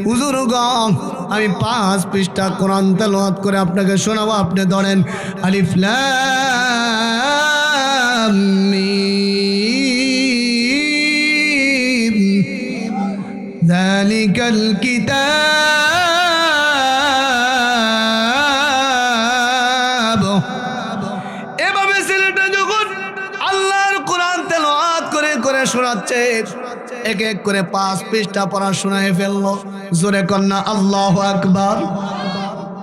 হুজুর গো, আমি 5 পৃষ্ঠা কোরআন তেলাওয়াত করে আপনাকে শোনাবো, আপনি ধরেন আলিফ লাম মিম যালিকাল কিতাব। এভাবে ছেলেটা যখন আল্লাহর কোরআন তেলাওয়াত করে করে শোনাচ্ছে, এক এক করে 5 পৃষ্ঠা পড়া শোনায় ফেললো। জোরে কন্যা আল্লাহু আকবার।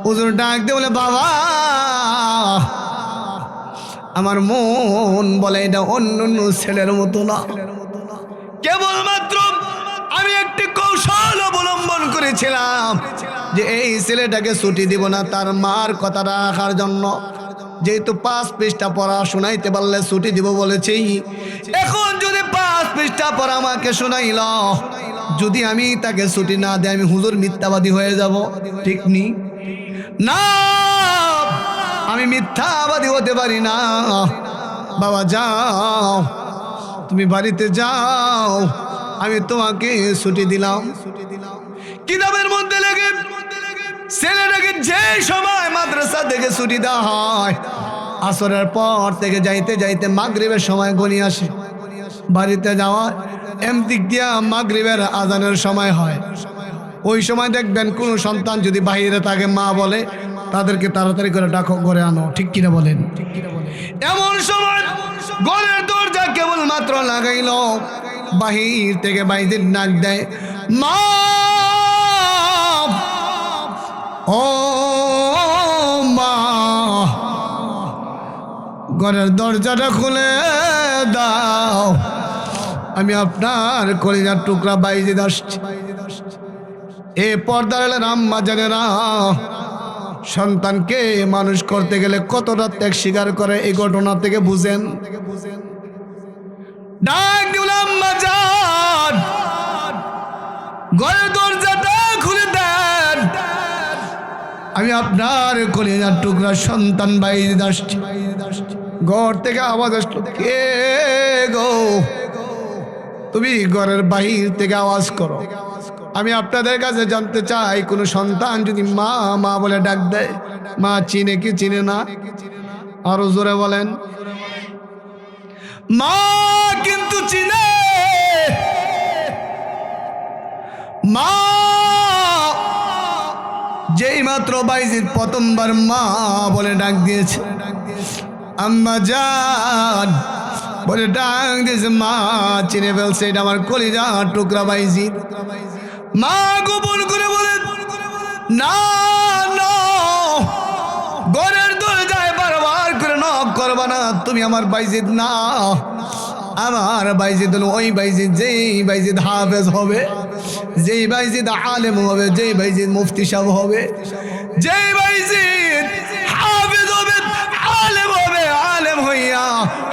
হুজুর ডাক দিয়ে বলে, বাবা আমার মন বলে এটা অন্য অন্য ছেলের মতো না, কেবলমাত্র আমি একটি কৌশল অবলম্বন করেছিলাম যে এই ছেলেটাকে ছুটি দিব না তার মার কথা রাখার জন্য। যেহেতু 5 পৃষ্ঠা পড়া শোনাইতে পারলে ছুটি দিব বলেছি, এখন যদি 5 পৃষ্ঠা পড়া আমাকে শোনাইল, যদি আমি তাকে ছুটি না দেয় আমি হুজুর মিথ্যাবাদী হয়ে যাব, ঠিক নি না? আমি মিথ্যাবাদী হতে পারি না। বাবা যাও, তুমি বাড়িতে যাও, আমি তোমাকে ছুটি দিলাম। কিতাবের মধ্যে লেগে ছেলেটাকে যে সময় মাদ্রাসা থেকে ছুটি দেওয়া হয়, আসরের পর থেকে যাইতে যাইতে মাগরিবের সময় গনি আসে। বাড়িতে যাওয়া এমদিক দিয়া মাগরিবের আজানের সময় হয়। ওই সময় দেখবেন কোনো সন্তান যদি বাহিরে থাকে, মা বলে তাদেরকে তাড়াতাড়ি করে ডাকো, ঘরে আনো, ঠিক কিনা বলেন? এমন সময় ঘরের দরজা কেবলমাত্র লাগাইল, বাহির থেকে বাইদের ডাক দেয়, মা ও মা, ঘরের দরজাটা খুলে দাও, আমি আপনার কলিজার টুকরা বাইজিদ আসছি। এ পর্দার আম্মা জানেরা, সন্তানকে মানুষ করতে গেলে কতটা ত্যাগ স্বীকার করে এই ঘটনা থেকে বুঝেন। ডাক দিলাম, আম্মা জান ঘরের দরজাটা খুলে দেন, আমি আপনার কলিজার টুকরা সন্তান বাইজিদ আসছি। ঘর থেকে আওয়াজ আসলো, কে গো? তুমি ঘরের বাহির থেকে আওয়াজ করো। আমি আপনাদের কাছে জানতে চাই, কোনো সন্তান যদি মা মা বলে ডাক দেয়, মা চিনে কি চিনে না? আরো জোরে বলেন। মা কিন্তু চিনে। মা যেই মাত্র বাইজিদ প্রথমবার মা বলে ডাক দিয়েছে, আম্মা জান বলে ডাক দিয়েছে, মা চিনে ফেলছে, এটা আমার কলিজা টুকরা বাইজিদ। মা গোপন করে বলে, না না, ঘরের দরজায় বারবার করে নক করবা না, তুমি আমার বাইজিদ না। আমার বাইজিদ হলো ওই বাইজিদ যেই বাইজিদ হাফেজ হবে, যেই বাইজিদ আলেম হবে, যেই বাইজিদ মুফতি সাহেব হবে, যেই বাইজিদ হাফেজ হবে, আলেম হবে, আলেম হইয়া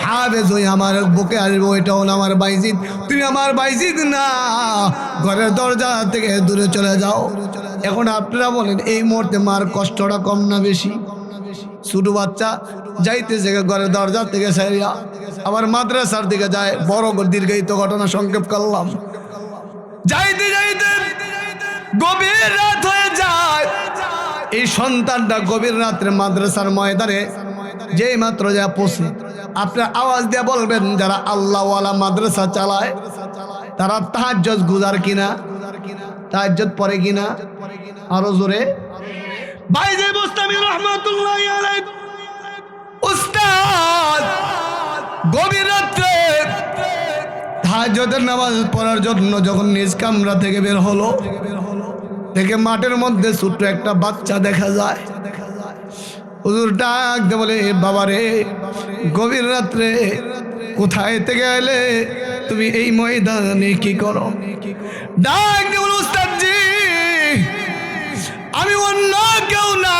হাফেজ হইয়া আমার বুকে আসবে, ওইটা হলো আমার বাইজিদ। তুমি আমার বাইজিদ না, ঘরের দরজা থেকে দূরে চলে যাও। এখন আপনারা বলেন, এই মুহূর্তে মার কষ্টটা কম না বেশি? ছোট বাচ্চা যাইতেছে ঘরের দরজা থেকে সারিয়া আবার মাদ্রাসার দিকে যায়। বড় দীর্ঘায়িত ঘটনা সংক্ষেপ করলাম। যাইতে যাইতে গভীর রাত হয়ে যায়। এই সন্তানটা গভীর রাত্রে মাদ্রাসার ময়দানে যেই মাত্র যা পৌঁছে, আপনার আওয়াজ দিয়ে বলবেন, যারা আল্লাহওয়ালা মাদ্রাসা চালায় তারা তাহাজ্জুদ গুজার কিনা, তাহাজ্জুদ পড়ে কিনা? আরো জোরে। বাইজিদ বুস্তামি রাহমাতুল্লাহি আলাইহি উস্তাদ গভীর রাত্রে তাহাজ্জুদের নামাজ পড়ার জন্য যখন নিজ কামরা থেকে বের হলো, দেখে মাঠের মধ্যে ছোট্ট একটা বাচ্চা দেখা যায়। হুজুর ডাক দে বলে, বাবারে গভীর রাত্রে কোথায় থেকে এলে, তুমি এই ময়দানে কি করো? ডাক দে বলে, উস্তাদজি আমি অন্য কেউ না,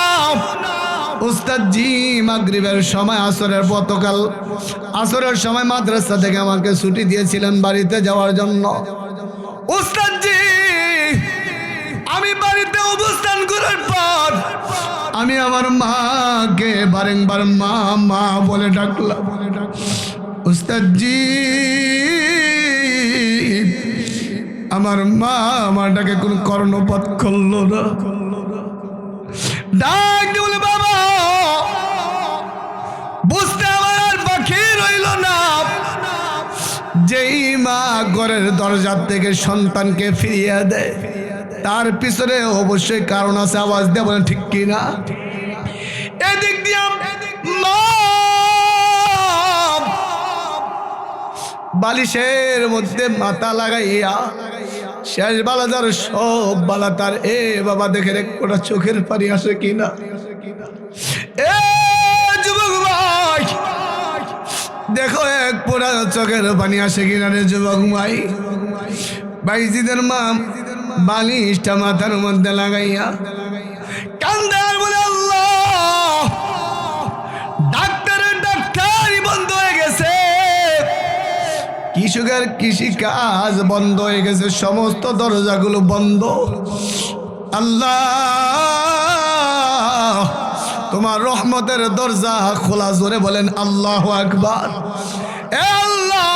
উস্তাদজি মাগরিবের সময় আসরের পতকাল আসরের সময় মাদ্রাসা থেকে আমাকে ছুটি দিয়েছিলেন বাড়িতে যাওয়ার জন্য। উস্তাদজি আমি বাড়িতে অবস্থান করার পর আমি আমার মাকে বারংবার মা মা বলে ডাকলাম। উস্তাদজি আমার মা আমারটাকে কোনো কর্ণপাত করলো না। ডাক দিয়ে বলে বাবা, বুঝতে আমার আর বাকি রইল না। যেই মা ঘরের দরজা থেকে সন্তানকে ফিরিয়ে দেয় তার পিছনে অবশ্যই কারণ আছে। আওয়াজ দিয়ে বলেন ঠিক কিনা? এদিক দিয়ে মা বালিশের মধ্যে মাথা লাগাইয়া শেষ বালা যার সব বালা তার, এ বাবা দেখে রে কোটা চোখের পানি আসে কিনা। এ যুবক ভাই দেখো এক পোড়া চোখের পানি আসে কিনা রে যুবক ভাই। বাইজিদের মা বালিশটা মাথার মধ্যে লাগাইয়া কান্দে আর বলে আল্লাহ, ডাক্তারের ডাক্তারি বন্ধ হয়ে গেছে, কৃষকের কৃষি কাজ বন্ধ হয়ে গেছে, সমস্ত দরজাগুলো বন্ধ। আল্লাহ তোমার রহমতের দরজা খোলা, জোরে বলেন আল্লাহু আকবার। এ আল্লাহ,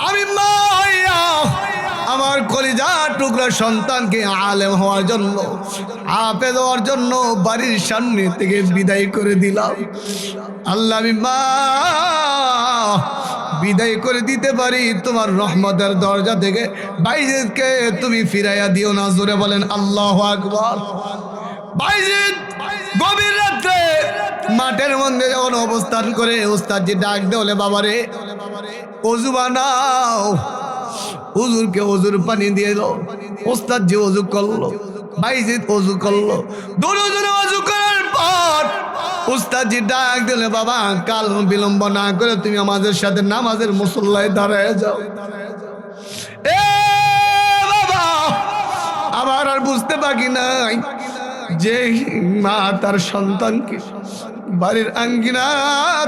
আমি মা হইয়া আমার কলিজা টুকরা সন্তানকে আলেম হওয়ার জন্য, হাফেজ হওয়ার জন্য বাড়ির সামনে থেকে বিদায় করে দিলাম। আল্লাহ আমি মা বিদায় করে দিতে পারি, তোমার রহমতের দরজা থেকে বাইজিদকে তুমি ফিরাইয়া দিও না, জোরে বলেন আল্লাহু আকবার। বাইজিদ গভীর রাত্রে মাঠের মধ্যে যখন অবস্থান করে উস্তাদজি ডাক দে, বলে বাবারে ওযু বানাও। হুজুরকে ওযুর পানি দিয়ে এলো, উস্তাদজি ওযু করলো, বাইজিদ ওযু করলো। দুজনে ওযু করার পর উস্তাদজি ডাক দিলে, বাবা কাল বিলম্ব না করে তুমি আমাদের সাথে নামাজের মুসল্লায় দাঁড়ায় যাও। এ বাবা, আমার আর বুঝতে বাকি নাই যে মা তার সন্তানকে বাড়ির আঙ্গিনা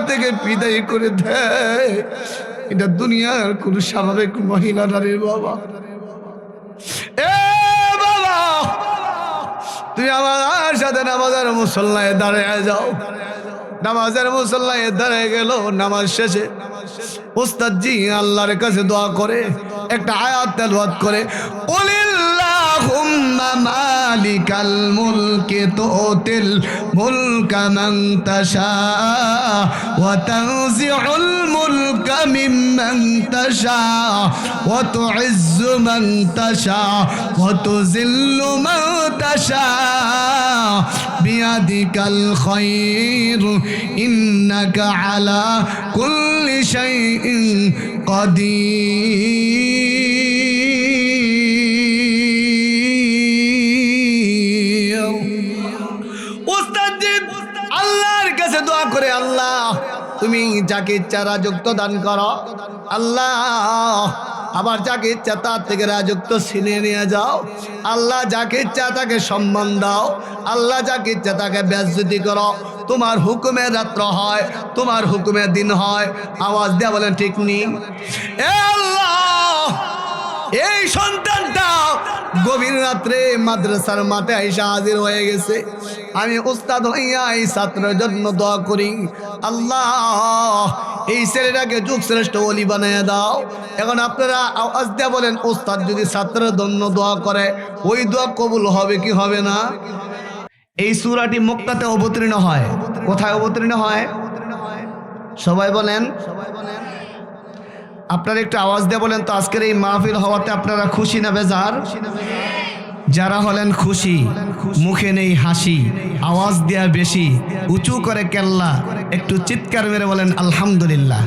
থেকে বিদায় করে দেয়, এটা দুনিয়ার কোন স্বাভাবিক মহিলা নারীর বাবা। এ বাবা, তুমি আমার সাথে নামাজের মুসল্লায় দাঁড়ায় যাও। নামাজের মুসল্লায় দাঁড়ায় গেল। নামাজ শেষে উস্তাদজি আল্লাহর কাছে দোয়া করে একটা আয়াত তেলাওয়াত করে, কুলিল্লাহুম্মা মালিকাল মুলকি তুতিল মুলকা মান তাশা ওয়া তানজিউল মুলকা মিম্মান তাশা ওয়া তুইজ্জু মান তাশা ওয়া তুযিল্লু মান তাশা বিয়াদিকাল খায়র ইন্নাকা আলা কুল্লি শাইইন কাদির। উস্তাদজি আল্লাহর কাছে দোয়া করে, আল্লাহ তুমি যাকে ইচ্ছা রাজত্ব দান করো, আল্লাহ আবার যাকে ইচ্ছা তার থেকে রাজত্ব ছিনিয়ে নিয়ে যাও, আল্লাহ যাকে ইচ্ছা তাকে সম্মান দাও, আল্লাহ যাকে ইচ্ছা তাকে বেজ্জতি করো। তোমার হুকুমে রাত্র হয়, তোমার হুকুমে দিন হয়। আওয়াজ দেয়া বলেন ঠিক নেই? এ আল্লাহ, এই সন্তানটা গভীর রাত্রে মাদ্রাসার মাঠে আইসা হাজির হয়ে গেছে। আমি উস্তাদ হইয়া এই ছাত্রের জন্য দোয়া করি, আল্লাহ এই ছেলেটাকে যুগ শ্রেষ্ঠ ওলি বানিয়ে দাও। এখন আপনারা আওয়াজ দেয়া বলেন, উস্তাদ যদি ছাত্রের জন্য দোয়া করে ওই দোয়া কবুল হবে কি হবে না? এই সূরাটি মক্কাতে অবতীর্ণ হয়। কোথায় অবতীর্ণ হয় সবাই বলেন? আপনারা একটু আওয়াজ দিয়ে বলেন তো, আজকের এই মাহফিল হওয়াতে আপনারা খুশি না বেজার? যারা হলেন খুশি, মুখে নেই হাসি, আওয়াজ দেয়া বেশি, উঁচু করে কেল্লা, একটু চিৎকার মেরে বলেন আলহামদুলিল্লাহ।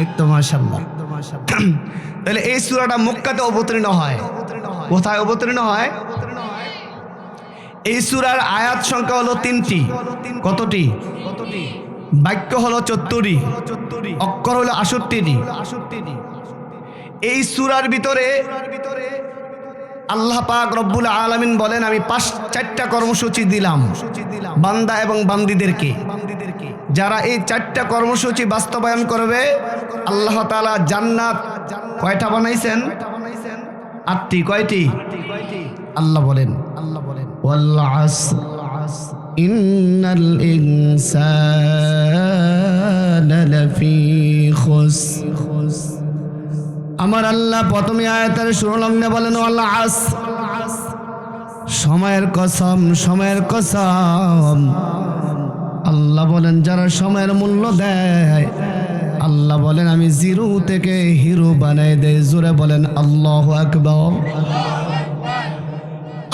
একটু মাশাআল্লাহ। তাহলে এই সূরাটা মক্কাতে অবতীর্ণ হয়। কোথায় অবতীর্ণ হয়? এই সূরার আয়াত সংখ্যা হলো 3টি। কতটি? বাক্য হলো 74টি, অক্ষর হলো 68টি। এই সূরার ভিতরে আল্লাহ পাক রব্বুল আলামিন বলেন, আমি 4টা কর্মসূচি দিলাম বান্দা এবং বান্দীদেরকে। যারা এই 4টা কর্মসূচি বাস্তবায়ন করবে আল্লাহ তাআলা জান্নাত কয়টা বানাইছেন? 8টি। কয়টি? আল্লাহ বলেন ওয়াল আসর ইন্নাল ইনসানা লাফি খুসর আমার আল্লাহ প্রথমে আয়াতের শুরু লগ্নে বলেন ওয়াল আসর, সময়ের কসম, সময়ের কসম। আল্লাহ বলেন যারা সময়ের মূল্য দেয়, আল্লাহ বলেন আমি জিরো থেকে হিরো বানাই দেয়। জোরে বলেন আল্লাহু আকবার।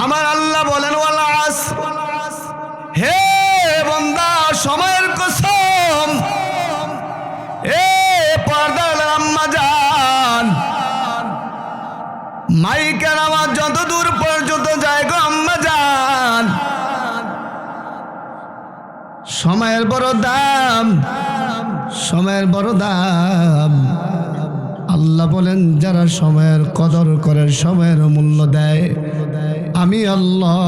আমার আল্লাহ বলেন ওয়াল আসর, হে বান্দা সময়ের কসম। এ পর্দার আম্মা জান, মাইকের আওয়াজ যত দূর পর্যন্ত যায় গো আম্মা জান, সময়ের বড় দাম, সময়ের বড় দাম। আল্লাহ বলেন যারা সময়ের কদর করে, সময়ের মূল্য দেয়, আমি আল্লাহ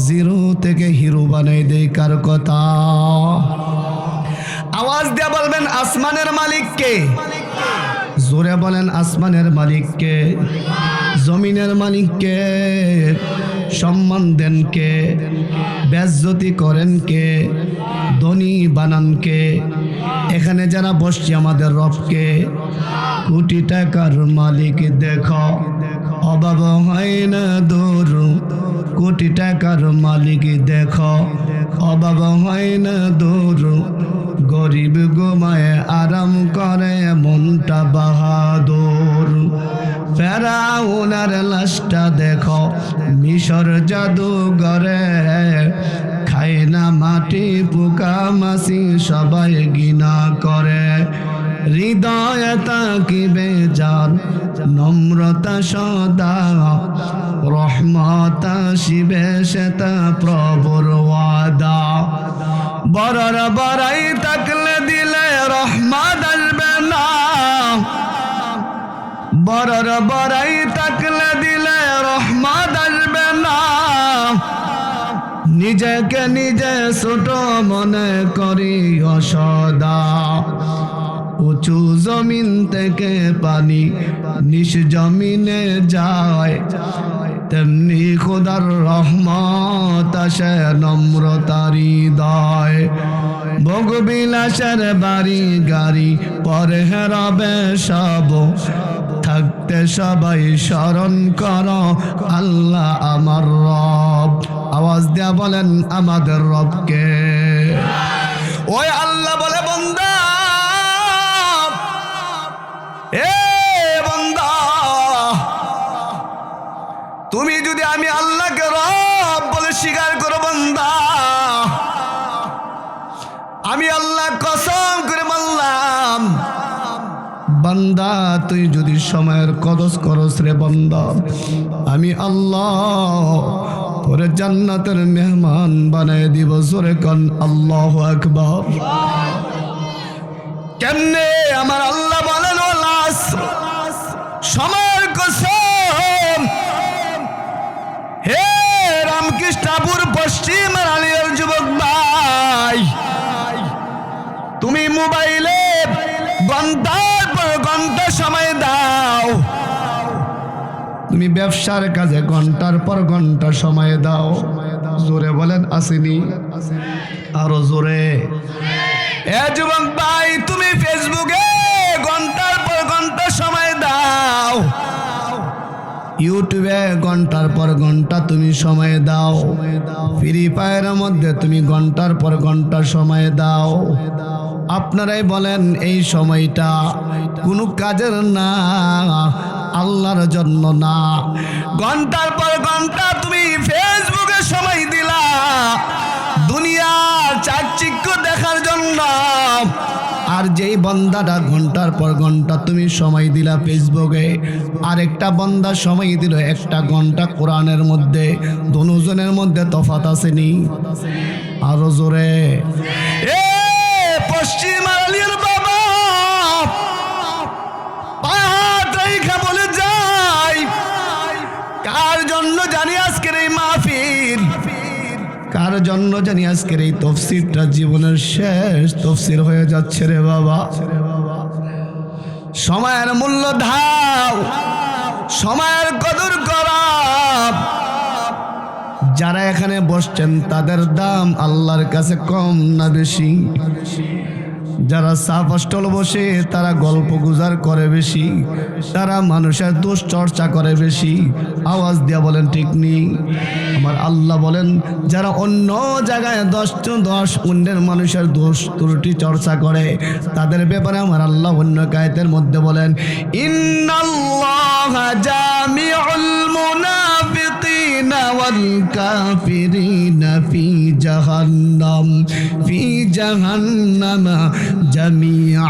জিরো থেকে হিরো বানাই দেই। কার কথা? আওয়াজ দিয়ে বলবেন আসমানের মালিককে। জোরে বলেন আসমানের মালিককে, জমিনের মালিককে। সম্মান দেন কে? বেজ্জতি করেন কে? ধনী বানান কে? এখানে যারা বসছে আমাদের রবকে। কোটি টাকার মালিক দেখো, অভাব হয় না দূর। কোটি টাকার মালিক দেখো, অভাব হয় না দূর। গরিব ঘুমায় আরাম করে মনটা বাহাদুর। ফেরাউনের লাশটা দেখো মিশর জাদুঘরে, খায় না মাটি পোকা মাছি সবাই ঘৃণা করে। হৃদয় তাকিবে যার নম্রতা সদা, রহমত আসিবে সেটা প্রভুর ওয়াদা। বড়র বড়াই থাকলে দিলে রহমত আসবে না, বড়র বড়াই থাকলে দিলে রহমত আসবে না। নিজেকে নিজে ছোট মনে করি অসদা। উঁচু জমিন থেকে পানি নিচ জমিনে যায়, তেমনি খোদার রহমত আসে নম্রতার হৃদয়। ভোগবিলাসের বাড়ি গাড়ি পরে হেরাবে সব, থাকতে সবাই স্মরণ কর আল্লাহ আমার রব। আওয়াজ দেয়া বলেন আমাদের রবকে। ওই আল্লাহ বলে বান্দা, এ বান্দা, তুমি যদি আমি আল্লাহকে রব বলে স্বীকার করো বান্দা, আমি আল্লাহ কসম করে বললাম বান্দা তুই যদি সময়ের কদর করস রে বান্দা, আমি আল্লাহ তোরে জান্নাতের মেহমান বানায় দিব। জোরে কোন আল্লাহু আকবার। কেমনে? আমার আল্লাহ বলেন ওয়াল আসর, সময়ের কসম। হে রামকৃষ্ণপুর পশ্চিম আলিয়ার যুবক ভাই, তুমি মোবাইলে ঘন্টার পর ঘন্টা সময় দাও, তুমি ব্যবসার কাজে ঘন্টার পর ঘন্টা সময় দাও। জোরে বলেন আসেনি? আরো জোরে। এ যুবক ভাই, তুমি ফেসবুকে ঘন্টার পর ঘন্টা সময় দাও, ইউটিউবে ঘন্টার পর ঘন্টা তুমি সময় দাও, ফ্রি ফায়ারের মধ্যে তুমি ঘন্টার পর ঘন্টা সময় দাও। আপনারাই বলেন এই সময়টা কোনো কাজের না, আল্লাহর জন্য না। ঘন্টার পর ঘন্টা তুমি ফেসবুকে সময় দিলা দুনিয়ার চাকচিক্য দেখার জন্য, আর যেই বান্দাটা ঘন্টার পর ঘন্টা তুমি সময় দিলা ফেসবুকে, আরেকটা বান্দা সময় দিল 1 ঘন্টা কোরআনের মধ্যে, দুজনের মধ্যে তফাৎ আসেনি? আরো জোরে। এ পশ্চিম আলিয়ার বাবা, বলে যাই কার জন্য জানি আজকের এই মাহফিল, কার জন্য জানি আজকের এই তফসিরটা জীবনের শেষ তফসির হয়ে যাচ্ছে রে বাবা। সময়ের মূল্য দাও, সময়ের কদর করা। যারা এখানে বসছেন তাদের দাম আল্লাহর কাছে কম না বেশি? যারা সাফ স্টল বসে তারা গল্প গুজার করে বেশি, তারা মানুষের দোষ চর্চা করে বেশি। আওয়াজ দিয়া বলেন ঠিক নেই? আমার আল্লাহ বলেন যারা অন্য জায়গায় 10 অন্যের মানুষের দোষ ত্রুটি চর্চা করে তাদের ব্যাপারে আমার আল্লাহ অন্য আয়াতের মধ্যে বলেন ইন্নাল্লাহা জামিউল মুনাফিকিনা ওয়াল কাফিরিনা ফি জাহান্নাম জামিআ।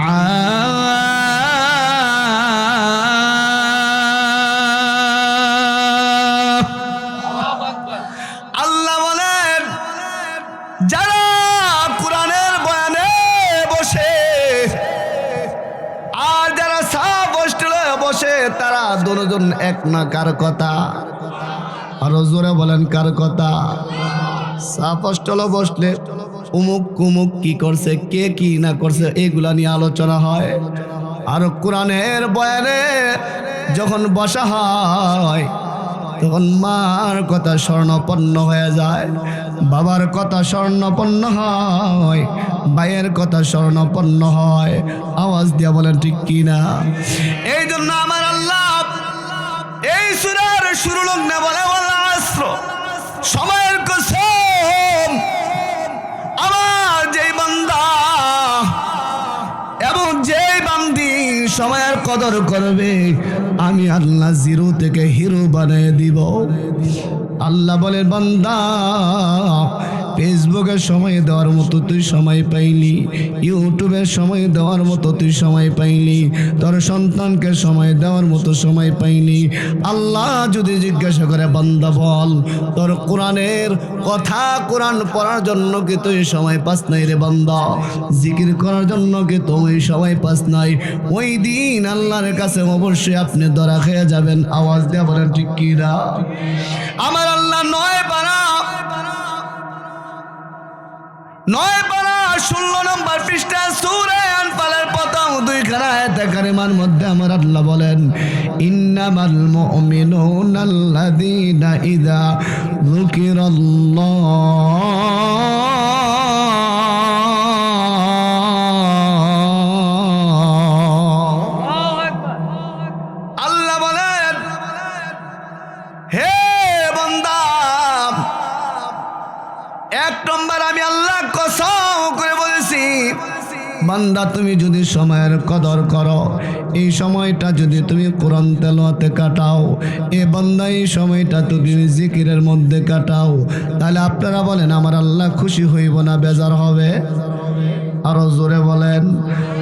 আল্লাহ বলেন যারা কোরআনের বয়ানে বসে আর যারা সাফ হোস্টেলে বসে তারা দুজন এক না। কার কথা? আরো জোরে বলেন কার কথা? সাফ হোস্টেলে বসলে উমুক কুমুক কি করছে, কে কি না করছে, এগুলা নিয়ে আলোচনা হয়। আর কোরআনের বয়ানে যখন বসা হয় তখন মার কথা স্বর্ণপন্ন হয়ে যায়, বাবার কথা স্বর্ণপন্ন হয়, ভাইয়ের কথা স্বর্ণপন্ন হয়। আওয়াজ দিয়া বলেন ঠিক কি না? এই জন্য আমার আল্লাহ এই সূরার শুরু লগ্নে বলে ওয়াল আসর, সময়ের কসম, আমার যেই বান্দা এবং যেই বান্দি সময়ের কদর করবে আমি আল্লাহ জিরো থেকে হিরো বানিয়ে দিব। আল্লাহ বলে বান্দা ফেসবুকে সময় দেওয়ার মতো তুই সময় পাইলি, ইউটিউবে সময় দেওয়ার মতো তুই সময় পাইলি, তোর সন্তানকে সময় দেওয়ার মতো সময় পাইলি। আল্লাহ যদি জিজ্ঞাসা করে বান্দা বল তোর কোরআনের কথা, কোরআন পড়ার জন্য কি তুই সময় পাস নাই রে বান্দা? জিকির করার জন্য কি তুই সময় পাস নাই? ওই দিন আল্লাহর কাছে অবশ্যই আপনি ধরা খেয়ে যাবেন। আওয়াজ দেয়া বলেন ঠিক কি না? আমার আল্লাহ 16 নম্বর পৃষ্ঠা সূরা আনফালের প্রথম 2 খানা আয়াতে কারিমার মধ্যে আমার আল্লাহ বলেন ইন্নামাল মুমিনুনা আল্লাযীনা ইযা যুকিরাল্লাহ। আল্লাহ বলেন হে বান্দা, 1 নম্বর আমি আল্লাহ কসম করে বলেছি বান্দা তুমি যদি সময়ের কদর করো, এই সময়টা যদি তুমি কোরআন তেলাওয়াতে কাটাও, এ বান্দা এই সময়টা তুমি জিকিরের মধ্যে কাটাও, তাহলে আপনারা বলেন আমার আল্লাহ খুশি হইব না বেজার হবে? আরো জোরে বলেন।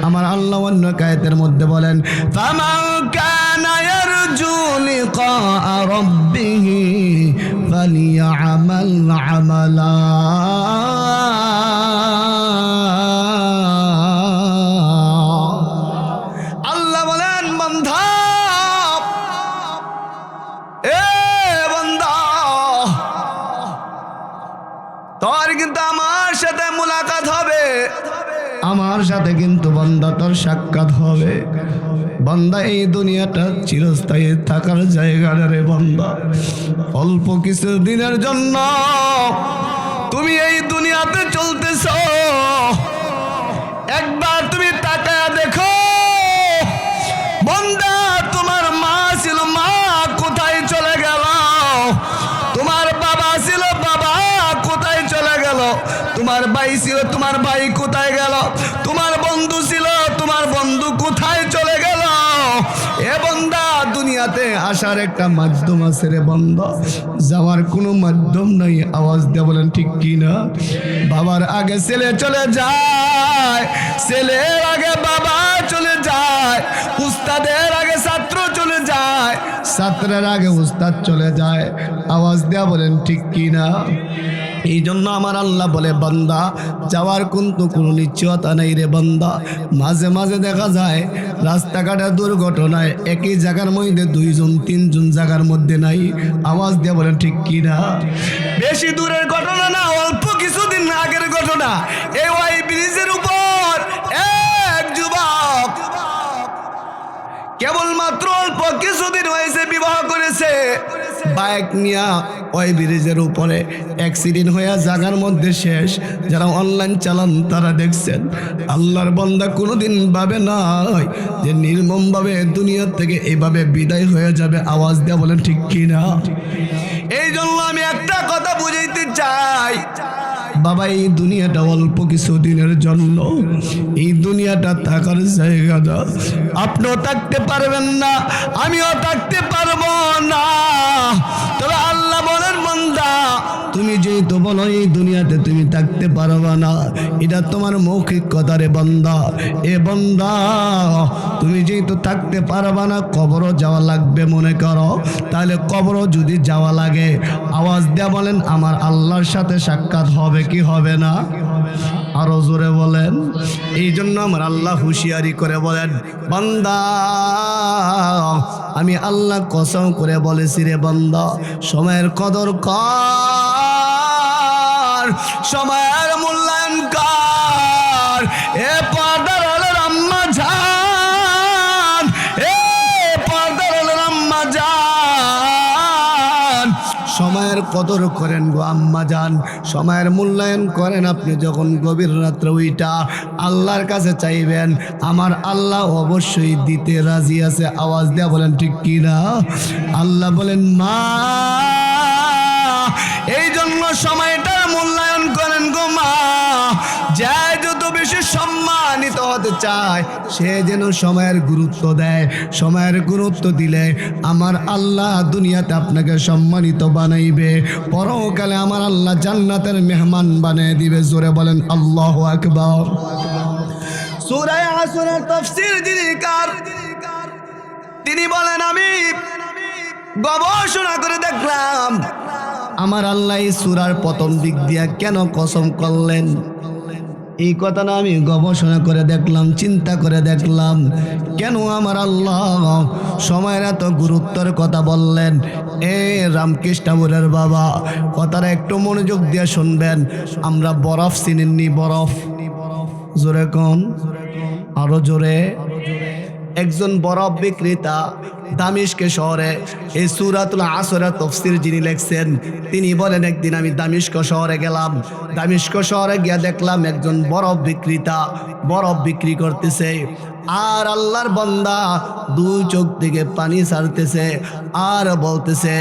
আমার আল্লাহ অন্য আয়াতের মধ্যে বলেন ফামান কানা ইয়ারজু লিকা রাব্বিহি ফালিয়ামাল আমালা। আল্লাহ বলেন বান্দা, এ বান্দা তোর কিন্তু আমার সাথে মুলাকাত হবে, আমার সাথে কিন্তু বান্দা তোর সাক্ষাৎ হবে। বান্দা এই দুনিয়াটা চিরস্থায়ী থাকার জায়গা রে বান্দা, অল্প কিছু দিনের জন্য তুমি এই দুনিয়াতে চলতেছ। একবার তুমি তাকায়া দেখো বান্দা, তোমার মা ছিল, মা কোথায় চলে গেল? তোমার বাবা ছিল, বাবা কোথায় চলে গেল? তোমার ভাই ছিল, তোমার ভাই কোথায় গেল? তোমার বন্ধু ছিল, তোমার বন্ধু কোথায় চলে গেল? এ বান্দা দুনিয়াতে আসার একটা মাধ্যম আছে রে বান্দা, যাওয়ার কোনো মাধ্যম নাই। আওয়াজ দিয়ে বলেন ঠিক কি না? বাবার আগে ছেলে চলে যায়, ছেলের আগে বাবা চলে যায়, উস্তাদের আগে ছাত্র চলে যায়, ছাত্রের আগে উস্তাদ চলে যায়। আওয়াজ দেয়া বলেন ঠিক কি না? এই জন্য আমার আল্লাহ বলে বান্দা যাওয়ার কিন্তু কোনো নিশ্চয়তা নেই রে বান্দা। মাঝে মাঝে দেখা যায় রাস্তাঘাটের দুর্ঘটনায় একই জায়গার মধ্যে 2 জন 3 জন জায়গার মধ্যে নাই। আওয়াজ দিয়ে বলেন ঠিক কি না? বেশি দূরের ঘটনা না, অল্প কিছুদিন আগের ঘটনা। এই ওই ব্রিজের উপর এক যুবক কেবলমাত্র অল্প কিছুদিন হয়েছে বিবাহ করেছে, বাইক নিয়ে ওই ব্রিজের উপরে অ্যাক্সিডেন্ট হয়ে জায়গার মধ্যে শেষ। যারা অনলাইন চালান তারা দেখছেন, আল্লাহর বান্দা কোনোদিন ভাবে নাই যে নির্মমভাবে দুনিয়া থেকে এইভাবে বিদায় হয়ে যাবে। আওয়াজ দেয়া বলেন ঠিক কিনা? এই জন্য আমি একটা কথা বুঝাইতে চাই, বাবা এই দুনিয়াটা অল্প কিছু দিনের জন্য, এই দুনিয়াটা থাকার জায়গা না। আপনিও থাকতে পারবেন না, আমিও থাকতে পারবো না। তবে আল্লাহ বলেন বান্দা তুমি যেহেতু বলো এই দুনিয়াতে তুমি থাকতে পারবা না, এটা তোমার মৌখিক কথা রে বান্দা। এ বান্দা তুমি যেহেতু থাকতে পারবা না, কবরও যাওয়া লাগবে মনে করো, তাহলে কবরও যদি যাওয়া লাগে আওয়াজ দেয়া বলেন আমার আল্লাহর সাথে সাক্ষাৎ হবে কি হবে না? আরো জোরে বলেন। এই জন্য আমার আল্লাহ হুঁশিয়ারি করে বলেন, বান্দা আমি আল্লাহ কসম করে বলেছি রে বান্দা, সময়ের কদর কর, সময়ের মূল্যায়ন কর। এ পর্দার হলের আম্মা জান, এ পর্দার হলের আম্মা জান, সময়ের কদর করেন গো আম্মা জান, সময়ের মূল্যায়ন করেন। আপনি যখন গভীর রাত্রে ওইটা আল্লাহর কাছে চাইবেন, আমার আল্লাহ অবশ্যই দিতে রাজি আছে। আওয়াজ দেয়া বলেন ঠিক কিনা? আল্লাহ বলেন মা, এই জন্য সময়টার মূল্যায়ন করেন গো মা। যে যত বেশি সম্মানিত হতে চায় সে যেন সময়ের গুরুত্ব দেয়। সময়ের গুরুত্ব দিলে আমার আল্লাহ দুনিয়াতে আপনাকে সম্মানিত বানাইবে, পরকালে আমার আল্লাহ জান্নাতের মেহমান বানিয়ে দিবে। জোরে বলেন আল্লাহু আকবার। সূরা আসরের তাফসীর যিনিকার তিনি বলেন আমি গবেষণা করে দেখলাম আমার আল্লাহ এই সূরার প্রথম দিক দিয়া কেন কসম করলেন। এই কথাটা আমি গবেষণা করে দেখলাম, চিন্তা করে দেখলাম কেন আমার আল্লাহ সময়ের এত গুরুত্বের কথা বললেন। এ রামকৃষ্ণ ঠাকুরের বাবা কথাটা একটু মনোযোগ দিয়ে শুনবেন। আমরা বরফ চিনেননি? বরফ জোরে কোন, আরো জোরে। একজন বরফ বিক্রেতা দামিশকে শহরে এই সূরাতুল আসরের তাফসীর যিনি লিখছেন তিনি বলেন, একদিন আমি দামিশক শহরে গেলাম। দামিশক শহরে গিয়ে দেখলাম একজন বরফ বিক্রেতা বরফ বিক্রি করতেছে, আর আল্লাহর বান্দা দুই চোখ থেকে পানি ছাড়তেছে আর বলতেছে,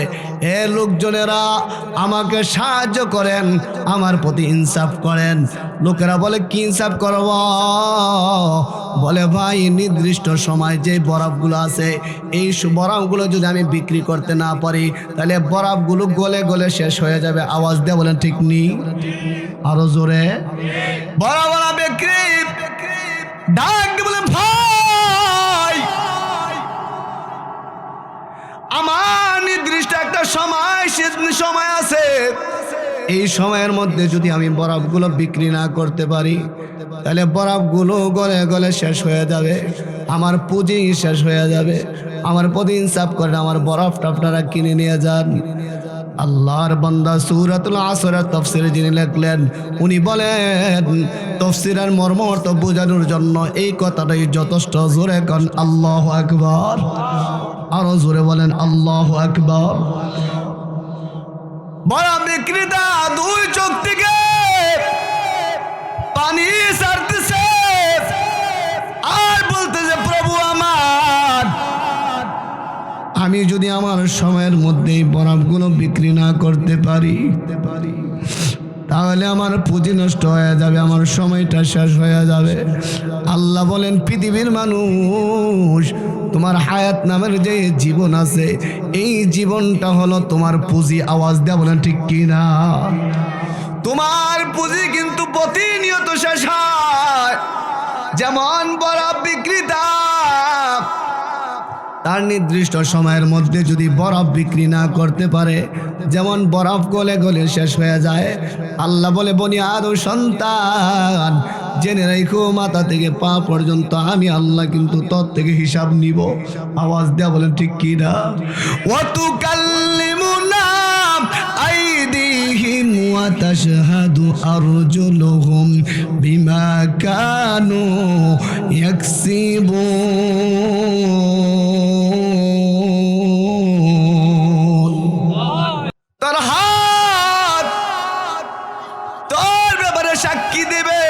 এ লোকজনেরা আমাকে সাহায্য করেন, আমার প্রতি ইনসাফ করেন। লোকেরা বলে কি ইনসাফ করব? বলে ভাই নির্দিষ্ট সময় যে বরফগুলো আছে এই বরফগুলো যদি আমি বিক্রি করতে না পারি তাহলে বরফগুলো গলে গলে শেষ হয়ে যাবে। আওয়াজ দিয়ে বলেন ঠিক নি? আরো জোরে। বড় বড় বিক্রি ডাক দিয়ে বলে ভাই আমার নির্দিষ্ট একটা সময় আছে, এই সময়ের মধ্যে যদি আমি বরফগুলো বিক্রি না করতে পারি তাহলে বরফগুলো গলে গলে শেষ হয়ে যাবে, আমার পুঁজি শেষ হয়ে যাবে। আমার প্রতি ইনসাফ করেন, আমার বরফটা আপনারা কিনে নিয়ে যান। আল্লাহর বান্দা সূরাতুল আসরের তাফসীর যিনি লিখলেন উনি বলেন তাফসীরের মর্ম অর্থ বোঝানোর জন্য এই কথাটাই যথেষ্ট। জোরে কোন আল্লাহু আকবার। আরো জোরে বলেন আল্লাহু আকবার। বড় বিক্রেতা দুই চোখ থেকে পানি ছাড়তেছে আর বলতেছে, প্রভু আমার, আমি যদি আমার সময়ের মধ্যেই বরফগুলো বিক্রি না করতে পারি তাহলে আমার পুঁজি নষ্ট হয়ে যাবে, আমার সময়টা শেষ হয়ে যাবে। আল্লাহ বলেন পৃথিবীর মানুষ, তোমার হায়াত নামের যে জীবন আছে এই জীবনটা হলো তোমার পুঁজি। আওয়াজ দেয়া বলেন ঠিক কিনা? তোমার পুঁজি কিন্তু প্রতিনিয়ত শেষ হয়। যেমন বরফ বিক্রেতা তার নির্দিষ্ট সময়ের মধ্যে যদি বরফ বিক্রি না করতে পারে, যেমন বরফ গলে গলে শেষ হয়ে যায়। আল্লাহ বলে বনি আদম সন্তান জেনে রাখো মাথা থেকে পা পর্যন্ত আমি আল্লাহ কিন্তু তোর থেকে হিসাব নিব। আওয়াজ দেয়া বলেন ঠিক কি না? ওয়াতুকাল্লিমুনা আইদিহিম ওয়া তাশহাদু আরজুলুহুম বিমা কানু ইয়াকসিবুন। সাক্ষী দেবে।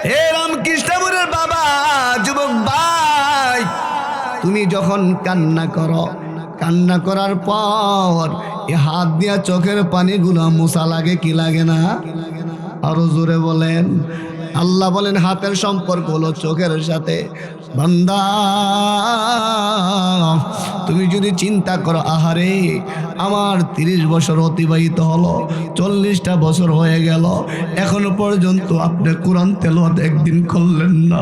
হে রামকৃষ্ণপুরের বাবা, যুবক ভাই, তুমি যখন কান্না করো, কান্না করার পর এ হাত দিয়া চোখের পানিগুলো মোছা লাগে কি লাগে না? আরো জোরে বলেন। আল্লাহ বলেন হাতের সম্পর্ক হলো চোখের সাথে। বান্দা, তুমি যদি চিন্তা করো, আহারে আমার 30 বছর অতিবাহিত হলো, 40টা বছর হয়ে গেল, এখনো পর্যন্ত আপনি কোরআন তেলাওয়াত একদিন করলেন না,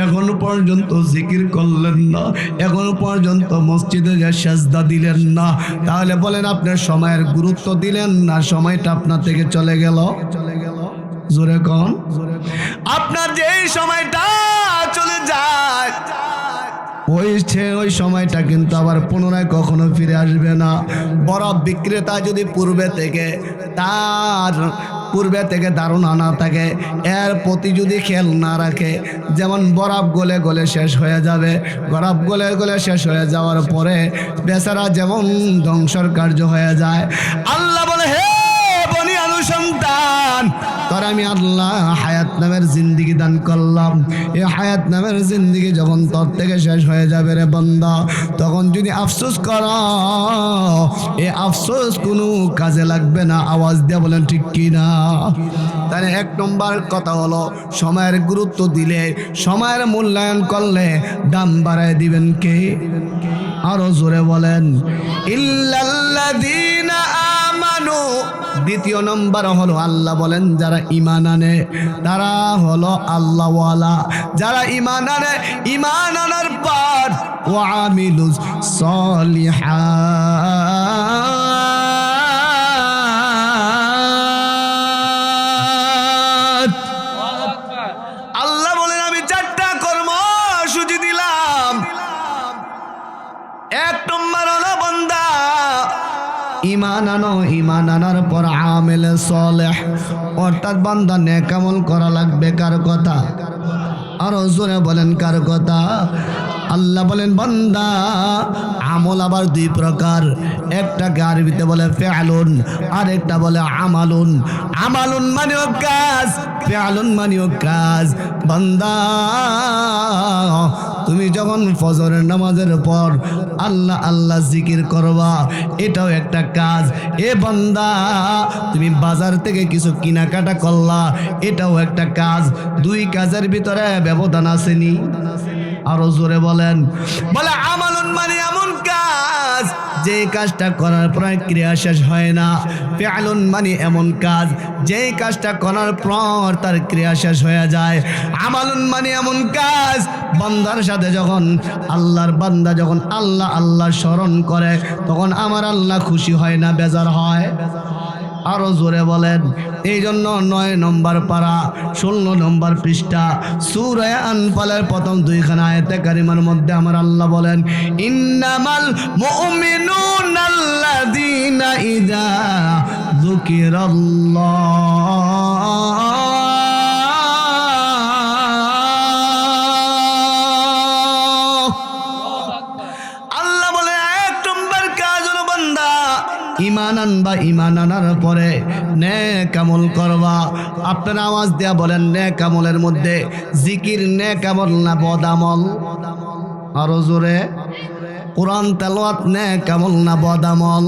এখনো পর্যন্ত জিকির করলেন না, এখনো পর্যন্ত মসজিদে গিয়ে সাজদা দিলেন না, তাহলে বলেন আপনার সময়ের গুরুত্ব দিলেন না, সময়টা আপনার থেকে চলে গেল? জোরে কোন? আপনার যে সময়টা চলে যায়, ওই সময়টা কিন্তু আবার পুনরায় কখনো ফিরে আসবে না। বরফ বিক্রেতা যদি পূর্বে থেকে ধারণা না থাকে, এর প্রতি যদি খেয়াল না রাখে, যেমন বরফ গলে গলে শেষ হয়ে যাবে, বরফ গলে গলে শেষ হয়ে যাওয়ার পরে বেচারা যেমন ধ্বংসর কার্য হয়ে যায়। আল্লাহ বলে, হে বনি আদম সন্তান, তোর আমি আল্লাহ হায়াত নামের জিন্দিগি দান করলাম। এই হায়াত নামের জিন্দিগি যখন তোর থেকে শেষ হয়ে যাবে রে বান্দা, তখন যদি আফসোস কর, এই আফসোস কোনো কাজে লাগবে না। আওয়াজ দিয়ে বলেন ঠিক কি না? তাহলে 1 নম্বর কথা হলো, সময়ের গুরুত্ব দিলে, সময়ের মূল্যায়ন করলে দাম বাড়ায় দিবেন কে? আরো জোরে বলেন, ইল্লাল্লাযীনা আমানু। দ্বিতীয় নম্বর হলো, আল্লাহ বলেন যারা ঈমান আনে তারা হলো আল্লাহওয়ালা। যারা ঈমান আনে, ঈমান আনার পর ওয়া আমিলুস সলিহাত। আল্লাহ বলেন আমি 4টা কর্মসূচি দিলাম। 1 নম্বর হলো বান্দা ঈমান আনো, ঈমান আনার পর আমেল সালেহ, অর্থাৎ বান্দা নেক আমল করা লাগবে। কার কথা? আরো জোরে বলেন কার কথা? আল্লাহ বলেন বান্দা আমল আবার 2 প্রকার, একটাকে আরবিতে বলে ফিআলুন, আর একটা বলে আমালুন। আমালুন মানেও কাজ, ফিআলুন মানেও কাজ। বান্দা তুমি যখন ফজরের নামাজের পর আল্লাহ আল্লাহ জিকির করবা, এটাও একটা কাজ। এ বান্দা তুমি বাজার থেকে কিছু কেনাকাটা করলা, এটাও একটা কাজ। 2 কাজের ভিতরে ব্যবধান আসেনি? আরো জোরে বলেন। বলে আমালুন মানে এমন কাজ যে কাজটা করার পর ক্রিয়া শেষ হয় না। ফিআলুন মানে এমন কাজ যে কাজটা করার পর তার ক্রিয়া শেষ হয়ে যায়। আমালুন মানে এমন কাজ বান্দার সাথে যখন আল্লাহর বান্দা যখন আল্লাহ আল্লাহ স্মরণ করে, তখন আমার আল্লাহ খুশি হয় না, বেজার হয়? আরো জোরে বলেন। এই জন্য 9 নম্বর পারা 16 নম্বর পৃষ্ঠা সূরা আনফালের প্রথম 2খানা আয়াতে কারিমার মধ্যে আমার আল্লাহ বলেন, ইন্নামাল মুমিনুনাল্লাযীনা ইযা যুকিরাল্লাহ ঈমান আনবা, ঈমান আনার পরে নেক আমল করবা। আপনারা আওয়াজ দেয়া বলেন, নেক আমলের মধ্যে জিকির নেক আমল না বদ আমল? আরো জোরে। কোরআন তেলাওয়াত নেক আমল না বদ আমল?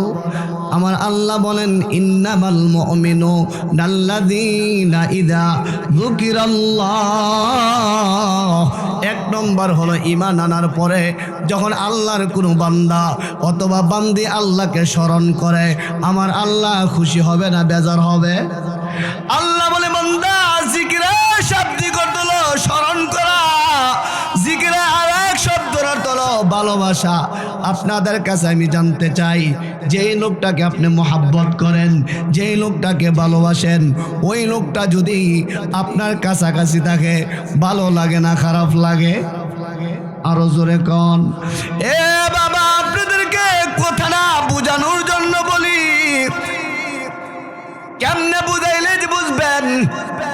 আমার আল্লাহ বলেন ইন্নামাল মুমিনুনাল্লাযীনা ইযা যুকিরাল্লাহ। 1 নম্বর হলো ঈমান আনার পরে যখন আল্লাহর কোনো বান্দা অথবা বান্দি আল্লাহকে স্মরণ করে, আমার আল্লাহ খুশি হবে না, বেজার হবে? আল্লাহ বলে বান্দা জিকিরে শাব্দিক অর্থ হলো স্মরণ করা, জিকিরে আরেক শব্দের অর্থ হলো ভালোবাসা। আপনাদের কাছে আমি জানতে চাই, যেই লোকটাকে আপনি মহাব্বত করেন, যেই লোকটাকে ভালোবাসেন, ওই লোকটা যদি আপনার কাছাকাছি থাকে, ভালো লাগে না খারাপ লাগে? আরো জোরে কোন? এ বাবা, আপনাদেরকে কথাটা বোঝানোর জন্য বলি, কেমনে বুঝাইলে যে বুঝবেন।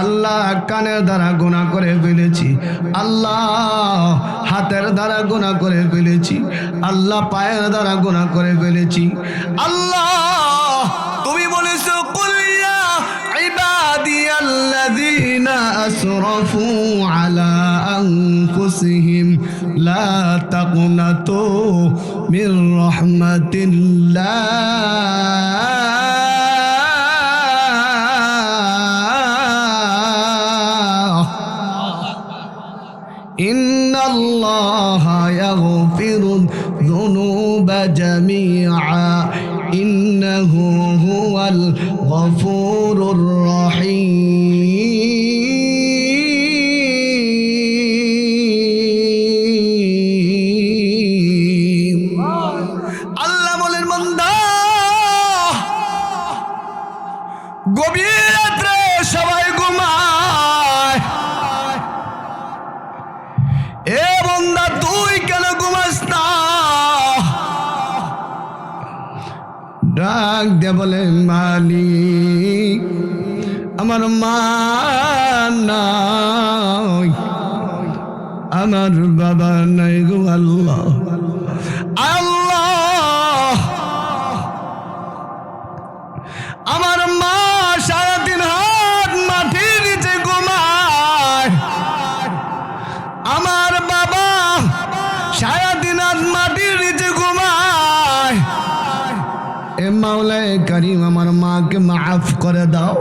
আল্লাহ কানের দ্বারা গুনাহ করে ফেলেছি, আল্লাহ হাতের দ্বারা গুনাহ করে ফেলেছি, আল্লাহ পায়ের দ্বারা গুনাহ করে ফেলেছি। আল্লাহ তুমি বলেছো কুল ইয়া ইবাদিয়াল্লাযীনা আসরাফু আলা আনফুসিহিম লা তাকনাতু মির রাহমাতিল্লাহ ইন্নাল্লাহা ইয়াগফিরুয যুনুবা জামিআ ইন্নাহু হুয়াল গফুরুর রহিম। আল্লাহ বলেন বান্দা গভীর রাত্রে সবাই ঘুমায়, এ বান্দা তুই কেন ঘুমাস না? ডাক দে বলে মালিক আমার মা নাই, আমার বাবা নাই গো আল্লাহ। আল্লাহ আমার মা সারাদিন হাত মাটির নিচে ঘুমায়, আমার বাবা সারাদিন হাত মাটির নিচে ঘুমায়। এ মাওলায়ে কারীম আমার মাকে মাফ করে দাও,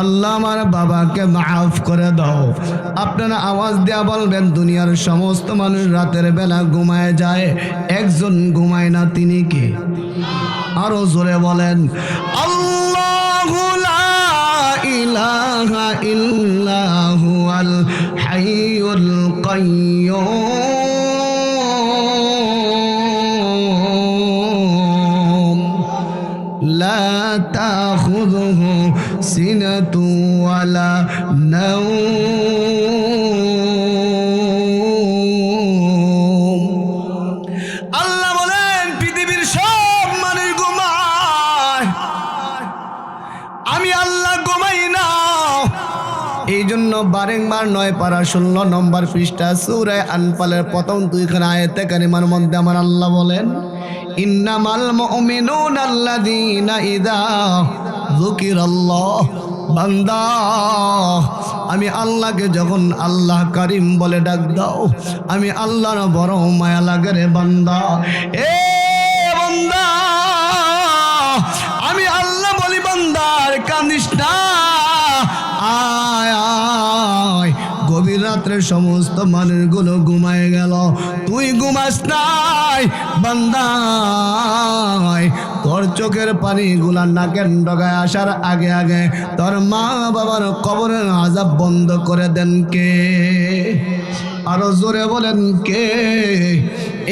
আল্লাহ আমার বাবাকে মাফ করে দাও। আপনারা আওয়াজ দেয়া বলবেন দুনিয়ার সমস্ত মানুষ রাতের বেলা ঘুমায় যায়, একজন ঘুমায় না, তিনি কে? আরো জোরে বলেন আল্লাহু লা ইলাহা ইল্লা হুয়াল হাইয়ুল কাইয়্যুম লা তাখুযুহু সিনাতু ওয়ালা নাওম। আল্লাহ বলেন পৃথিবীর সব মানুষ ঘুমায়, আমি আল্লাহ ঘুমাই না। এই জন্য বারংবার 9 পারা 16 নম্বর পৃষ্ঠা সূরা আনফালের প্রথম 2খানা আয়াতে কারিমার মধ্যে আমার আল্লাহ বলেন ইন্নামাল মুমিনুনা আল্লাযীনা ইযা যুকিরাল্লাহ। বান্দা আমি আল্লাহকে যখন আল্লাহ কারীম বলে ডাক দাও, আমি আল্লাহর বড় মায়া লাগে রে বান্দা। এ বান্দা আমি আল্লাহ বলি বান্দার কান্দিস না, আয় আয়। গভীর রাত্রে সমস্ত মানুষগুলো ঘুমায় গেল, তুই ঘুমাস নাই বান্দা। তোর চোখের পানিগুলা নাকের ডগায় আসার আগে আগে তোর মা বাবার কবরের আযাব বন্ধ করে দেন কে? আরো জোরে বলেন কে?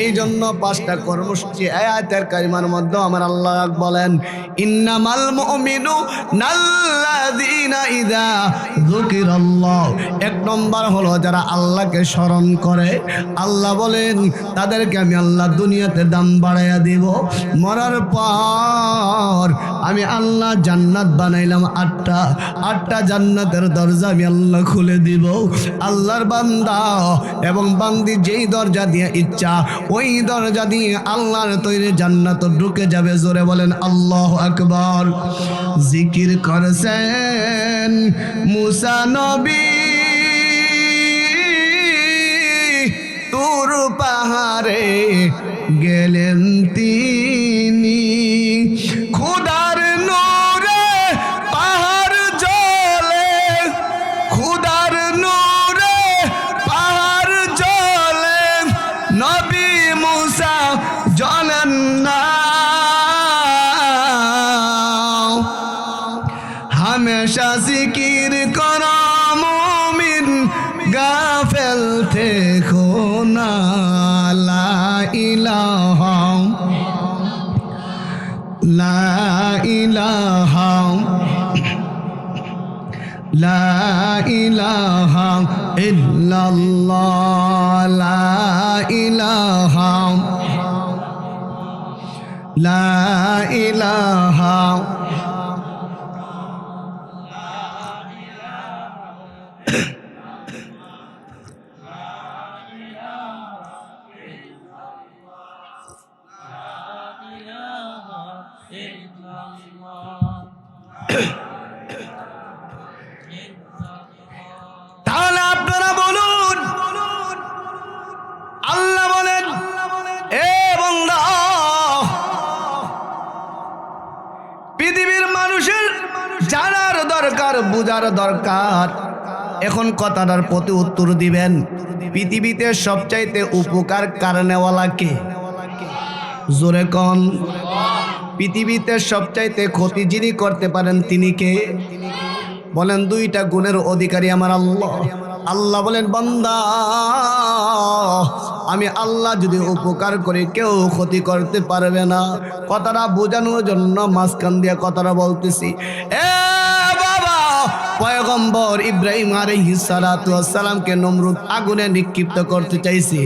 এই জন্য 5টা কর্মসূচি আয়াতের কারিমার মধ্যে আমার আল্লাহ বলেন ইন্নামাল মুমিনুনা আল্লাযীনা ইযা যুকিরাল্লাহ। 1 নম্বর হলো যারা আল্লাহকে স্মরণ করে, আল্লাহ বলেন তাদেরকে আমি আল্লাহ দুনিয়াতে দাম বাড়াইয়া দিব, মরার পর আমি আল্লাহ জান্নাত বানাইলাম 8টা জান্নাতের দরজা আমি আল্লাহ খুলে দিব। আল্লাহর বান্দা এবং বান্দি যেই দরজা দিয়ে ইচ্ছা ওই দরজা দিয়ে আল্লাহর তৈরি জান্নাত ঢুকে যাবে। জোরে বলেন আল্লাহু আকবার। জিকির করছেন মুসা নবী তুর পাহাড়ে গেলেন তিনি, খুদার নূরে পাহাড় জ্বলে, খুদার নূরে পাহাড় জ্বলে, নবী মুসা জ্বলেন না। হামেশা জিকির করা মুমিন গাফেল থেকো না। লা ইলাহা লা ইলাহা লা ইলাহা ইল্লাল্লাহ লা ইলাহা লা ইলাহা তাহলে আপনারা বলুন, আল্লাহ বলেন এ বান্দা, পৃথিবীর মানুষের জানার দরকার, বুঝার দরকার। এখন কথাটার প্রতি উত্তর দিবেন, পৃথিবীতে সবচাইতে উপকার কারণেওয়ালা কে? জোরে কোন। পৃথিবীতে সবচাইতে ক্ষতি যিনি করতে পারেন তিনি কে? বলেন দুইটা গুণের অধিকারী আমার আল্লাহ। আল্লাহ বলেন বান্দা, আমি আল্লাহ যদি উপকার করি কেউ ক্ষতি করতে পারবে না। কথাটা বোঝানোর জন্য মাঝখান দিয়ে কথাটা বলতেছি। এ বাবা, পয়গম্বর ইব্রাহিম আলাইহিস সালাতু ওয়াস সালামকে নমরুদ আগুনে নিক্ষিপ্ত করতে চাইছে।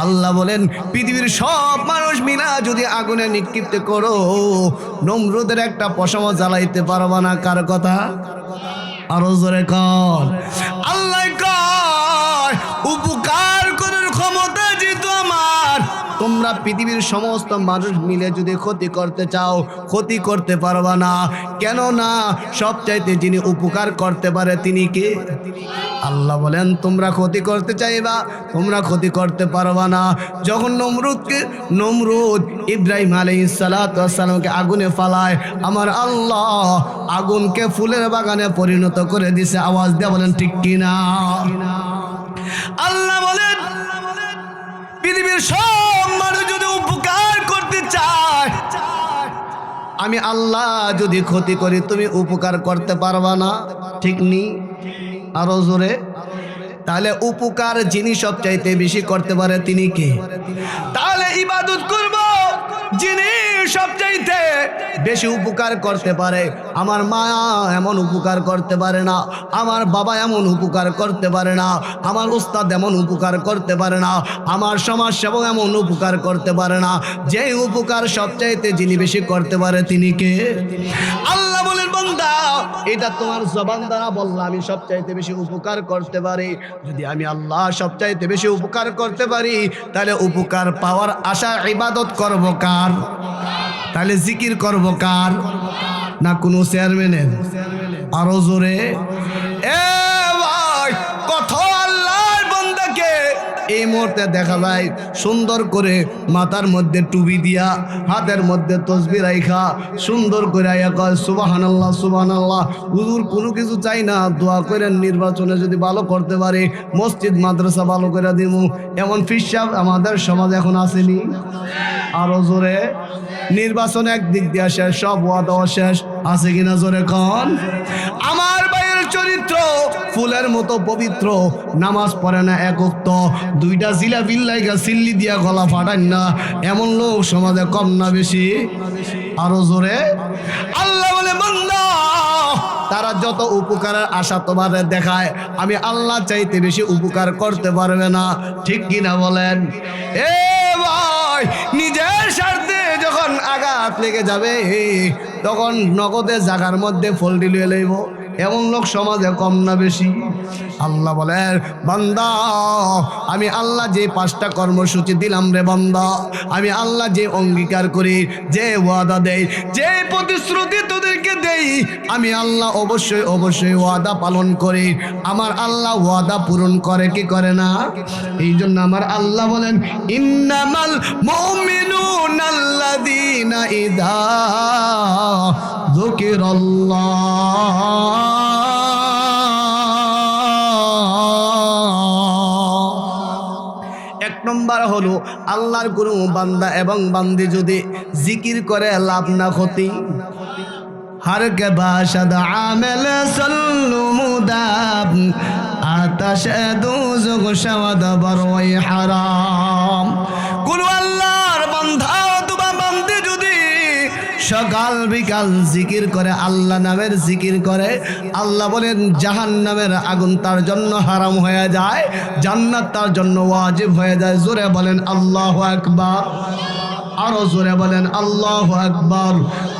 আল্লাহ বলেন পৃথিবীর সব মানুষ মিলা যদি আগুনে নিক্ষিপ্ত করো, নমরুদের একটা পশমও জ্বালাইতে পারবা না। কার কথা? আরো জোরে কর। আল্লাহ কয় উপকার করার ক্ষমতা যেহেতু আমার, তোমরা পৃথিবীর সমস্ত মানুষ মিলে যদি ক্ষতি করতে চাও ক্ষতি করতে পারবা না। কেন না? সবচাইতে যিনি উপকার করতে পারে তিনি কে? আল্লাহ বলেন তোমরা ক্ষতি করতে চাইবা, তোমরা ক্ষতি করতে পারবা না। যখন নমরুদ ইব্রাহিম আলাইহিস সালাতু ওয়াস সালামকে আগুনে ফালায়, আমার আল্লাহ আগুনকে ফুলের বাগানে পরিণত করে দিছে। আওয়াজ দিয়ে বলেন ঠিক কিনা? আল্লাহ বলেন পৃথিবীর সব মানুষ যদি উপকার করতে চায়, আমি আল্লাহ যদি ক্ষতি করি তুমি উপকার করতে পারবা না। ঠিক নি? আরো জোরে। তাহলে উপকার যিনি সবচাইতে বেশি করতে পারে তিনি কে? তাহলে ইবাদত করব যিনি সবচাইতে বেশি উপকার করতে পারে। আমার মা এমন উপকার করতে পারে না, আমার বাবা এমন উপকার করতে পারে না, আমার উস্তাদ এমন উপকার করতে পারে না, আমার সমাজসেবক এমন উপকার করতে পারে না। যে উপকার সবচাইতে যিনি বেশি করতে পারে তিনি কে? আল্লাহ বলেন বান্দা, এটা তোমার জবান দ্বারা বললাম আমি সবচাইতে বেশি উপকার করতে পারি। যদি আমি আল্লাহ সবচাইতে বেশি উপকার করতে পারি, তাহলে উপকার পাওয়ার আশা ইবাদত করব কার? তাহলে জিকির করব কার? না কোনো চেয়ারম্যানের? আরো জোরে। এ ভাই, কত আল্লাহর বান্দাকে এই মুহূর্তে দেখা যায় সুন্দর করে মাথার মধ্যে টুপি দিয়া, হাতের মধ্যে তসবিহ রাইখা সুন্দর করে আয়া কয় সুবহানাল্লাহ সুবহানাল্লাহ। হুজুর কোনো কিছু চাই না, দোয়া করে নির্বাচনে যদি ভালো করতে পারে, মসজিদ মাদ্রাসা ভালো করে দিব। এমন ফিসাব আমাদের সমাজে এখন আসেনি? আরো জোরে। নির্বাচন একদিক দিয়ে শেষ, সব ওয়াদা শেষ। আছে কিনা জোরে কন? আমার ভাইয়ের চরিত্র ফুলের মতো পবিত্র, নামাজ পড়ে না এক ওয়াক্ত, দুইটা জিলাপির লাইগা সিল্লি দিয়া গলা ফাটান না, এমন লোক সমাজে কম না বেশি? আরো জোরে। আল্লাহ বলে বান্দা, তারা যত উপকারের আশা তোমাদের দেখায়, আমি আল্লাহ চাইতে বেশি উপকার করতে পারবে না। ঠিক কিনা বলেন? এ ভাই, নিজের স্বার্থে যখন আঘাত লেগে যাবে তখন নগদে জায়গার মধ্যে ফলটি লইয়ে লইব, এমন লোক সমাজে কম না বেশি? আল্লাহ বলেন বান্দা, আমি আল্লাহ যে 5টা কর্মসূচি দিলাম রে বান্দা, আমি আল্লাহ যে অঙ্গীকার করি, যে ওয়াদা দেই, যে প্রতিশ্রুতি তোদেরকে দেই, আমি আল্লাহ অবশ্যই অবশ্যই ওয়াদা পালন করি। আমার আল্লাহ ওয়াদা পূরণ করে কি করে না? এই জন্য আমার আল্লাহ বলেন ইন্নামাল মুমিনুনা আল্লাযীনা ইযা যুকিরাল্লাহ এক নম্বর হলো আল্লাহর কোনো বান্দা এবং বান্দি যদি জিকির করে লাভ না ক্ষতি। हर के बाशद आमिल सल्लु मुदाब आतश दूज़ शवद बरवई हराम। कुल अल्लाहर बंधा तुबा बंदी जुदी সকাল বিকাল জিকির করে, আল্লাহ নামের জিকির করে, আল্লাহ বলেন জাহান্নামের আগুন তার জন্য হারাম হয়ে যায়, জান্নাত তার জন্য ওয়াজিব হয়ে যায়। জোরে বলেন আল্লাহু আকবার। আরো জোরে বলেন আল্লাহু আকবার।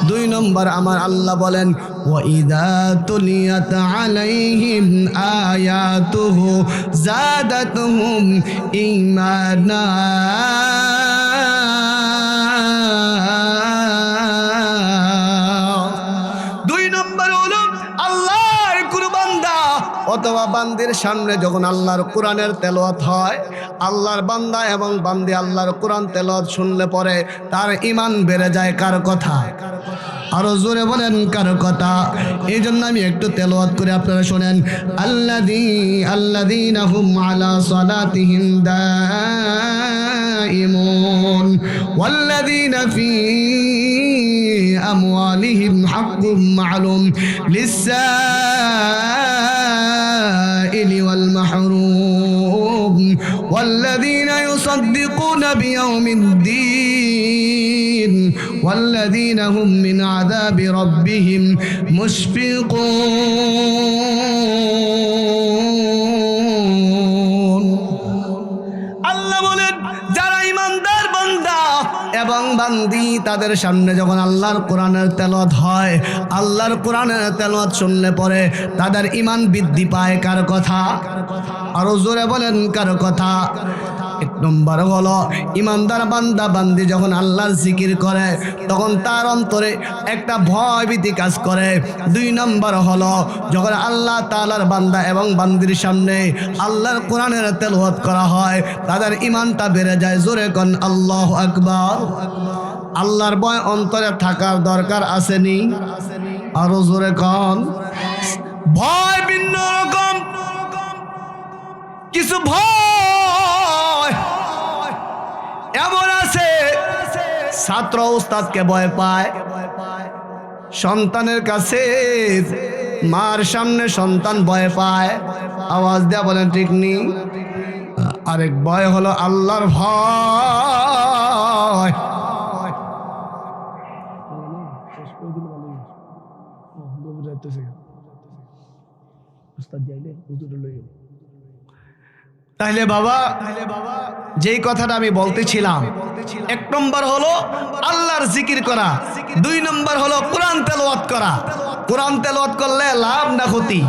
2 নম্বর আমার আল্লাহ বলেন ওয়াইদা তুলিয়াত আলাইহিম আয়াতুহু যাদাতুহুম ঈমানা। 2 নম্বর হলো আল্লাহর কুরবান্দা অথবা বান্দির সামনে যখন আল্লাহর কোরআনের তেলাওয়াত হয়, আল্লাহর বান্দা এবং বান্দি আল্লাহর কোরআন তেলাওয়াত শুনলে পরে তার ঈমান বেড়ে যায়। কার কথা? আরো জোরে বলেন কার কথা? এই জন্য আমি একটু তেলাওয়াত করে আপনারা শুনেন। আল্লাযীনা হুম আলা সালাতিহিম দাঈমুন ওয়াল্লাযীনা ফী আমওয়ালিহিম হাক্কুম মা'লুম লিস-সাইলি ওয়াল মাহরুম ওয়াল্লাযীনা ইউসাদ্দিকুনা বিয়াউমিদ-দীন ওয়াল্লাযীনা হুম মিন আযাবি রাব্বিহিম মুশফিকুন। আল্লাহ বলেন যারা ঈমানদার বান্দা এবং বান্দি তাদের সামনে যখন আল্লাহর কোরআনের তেলাওয়াত হয়, আল্লাহর কোরআনের তেলাওয়াত শুনলে পরে তাদের ঈমান বৃদ্ধি পায়। কার কথা? আরো জোরে বলেন কার কথা? 1 নম্বর হলো ঈমানদার বান্দা বান্দি যখন আল্লাহর জিকির করে তখন তার অন্তরে একটা ভয় ভীতি কাজ করে। 2 নম্বর হলো যখন আল্লাহ তাআলার বান্দা এবং বান্দির সামনে আল্লাহর কোরআনের তেলাওয়াত করা হয় তাদের ঈমানটা বেড়ে যায়। জোরে কোন আল্লাহু আকবার। আল্লাহর ভয় অন্তরে থাকার দরকার আসেনি? আরো জোরে কোন। ভয় ভিন্ন রকম, কিছু ভয় এমন আছে ছাত্র উস্তাদকে ভয় পায়, সন্তানের কাছে মার সামনে সন্তান ভয় পায়। আওয়াজ দেয়া বলেন ঠিক নেই? আরেক ভয় হলো আল্লাহর ভয়। তাহলে বাবা যেই কথাটা আমি বলতেছিলাম, 1 নম্বর হলো আল্লাহর জিকির করা, 2 নম্বর হলো কোরআন তেলাওয়াত করা। কোরআন তেলাওয়াত করলে লাভ না ক্ষতি?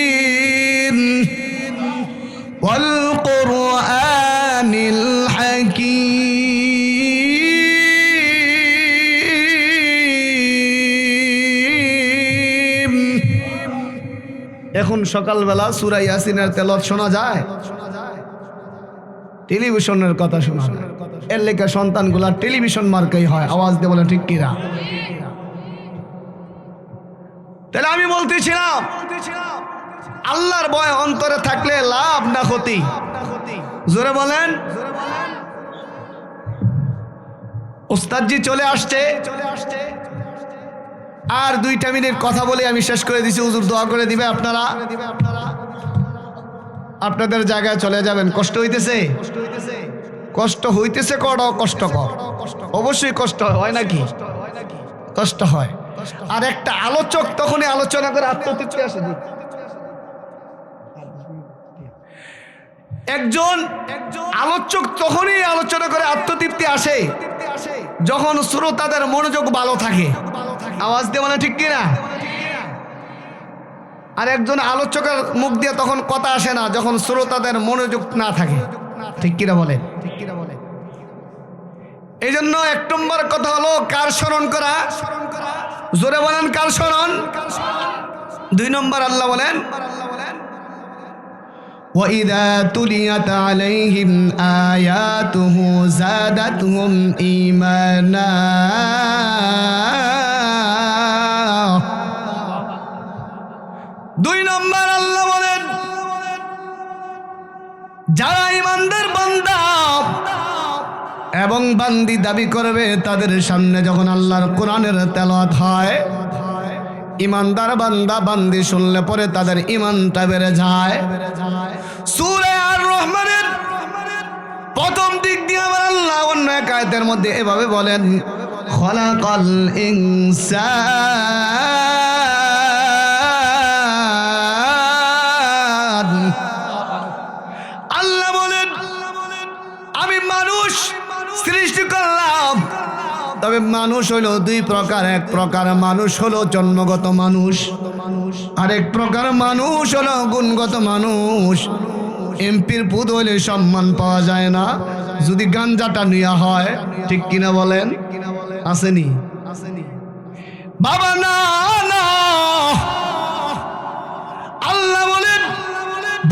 ইয়াসিন ওয়াল কুরআনিল হাকীম। এখন সকালবেলা সূরা ইয়াসিনের তেলাওয়াত শোনা যায়? টেলিভিশনের কথা শোনা যায়। এর লেখা সন্তানগুলা টেলিভিশন মার্কাই হয়। আওয়াজ দিয়ে বলে ঠিক কিনা? তাহলে আমি বলতেছিলাম আল্লাহর ভয় অন্তরে থাকলে লাভ না ক্ষতি? জোরে বলেন। ওস্তাদজি চলে আসছে, আর 2টা মিনিট কথা বলে আমি শেষ করে দিছি। হুজুর দোয়া করে দিবে, আপনারা আপনাদের জায়গায় চলে যাবেন। কষ্ট হইতেছে? কষ্ট হইতেছে। কষ্টকর, অবশ্যই কষ্ট হয় নাকি? কষ্ট হয়। আর একটা আলোচক তখনই আলোচনা করে আত্মতৃপ্তি আসে। একজন আলোচক তখনই আলোচনা করে আত্মতৃপ্তি আসে যখন শ্রোতাদের মনোযোগ ভালো থাকে। আওয়াজ দিয়ে মানে ঠিক কিনা? আর একজন আলোচকের মুখ দিয়ে তখন কথা আসে না যখন শ্রোতাদের মনোযোগ না থাকে। ঠিক কিনা বলে? এই জন্য 1 নম্বর কথা হলো কার স্মরণ করা? জোরে বলেন কার স্মরণ? 2 নম্বর আল্লাহ বলেন وَإِذَا تُلِيَتْ عَلَيْهِمْ آيَاتُهُ زَادَتْهُمْ إِيمَانًا। 2 নম্বর আল্লাহ বলেন যারা ঈমানদার বান্দা এবং বান্দি দাবি করবে তাদের সামনে যখন আল্লাহর কোরআনের তেলাওয়াত হয়, ঈমানদার বান্দা বান্দি শুনলে পরে তাদের ঈমানটা বেড়ে যায়। সূরা আর রহমানের প্রথম দিক দিয়ে আমার আল্লাহ অন্য এক আয়াতের মধ্যে এভাবে বলেন খলাকাল ইনসান সৃষ্টি করলাম, তবে মানুষ হইল দুই প্রকার। এক প্রকার মানুষ হলো জন্মগত মানুষ, আরেক প্রকার মানুষ হলো গুণগত মানুষ। এমপির পুত হইলে সম্মান পাওয়া যায় না যদি গাঞ্জাটা নেওয়া হয়, ঠিক কিনা বলেন? আসেনি বাবা? না না, আল্লাহ বলেন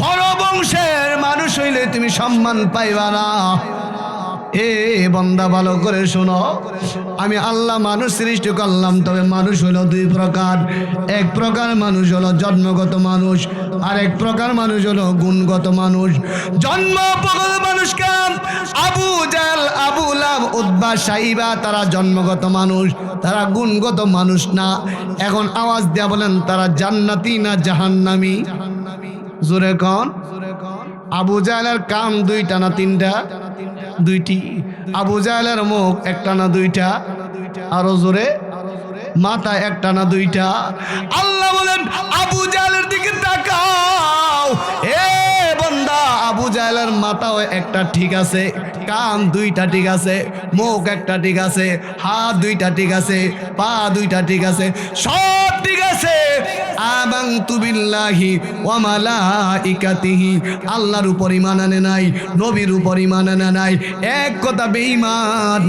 বড় বংশের মানুষ হইলে তুমি সম্মান পাইবা না। এ বান্দা ভালো করে শোনো, আমি আল্লাহ মানুষ সৃষ্টি করলাম, তবে মানুষ হলো দুই প্রকার। এক প্রকার মানুষ হলো জন্মগত মানুষ, আর এক প্রকার মানুষ হলো গুণগত মানুষ। জন্মগত মানুষকে আবু জাহল, আবু লাহাব, উতবা, সাইবা তারা জন্মগত মানুষ, তারা গুণগত মানুষ না। এখন আওয়াজ দিয়া বলেন তারা জান্নাতি না জাহান্নামী? জোরে কোন? আবু জাহলের কান দুইটা না তিনটা? দুইটি। আবু জাহলের মুখ একটা না দুইটা? আরো জোরে, মাথা একটা না দুইটা? আল্লাহ বলেন আবু জাহলের দিকে তাকাও। এ বান্দা, আবু জাহলের মাথাও একটা ঠিক আছে, কান দুইটা ঠিক আছে, মুখ একটা ঠিক আছে, হাত দুইটা ঠিক আছে, পা দুইটা ঠিক আছে, সব ঠিক আছে। আমানতু বিল্লাহি ওয়া মালাইকাতিহি, আল্লাহর উপর ঈমান আনে নাই, নবীর উপর ঈমান আনে নাই, এক কথা বেঈমান।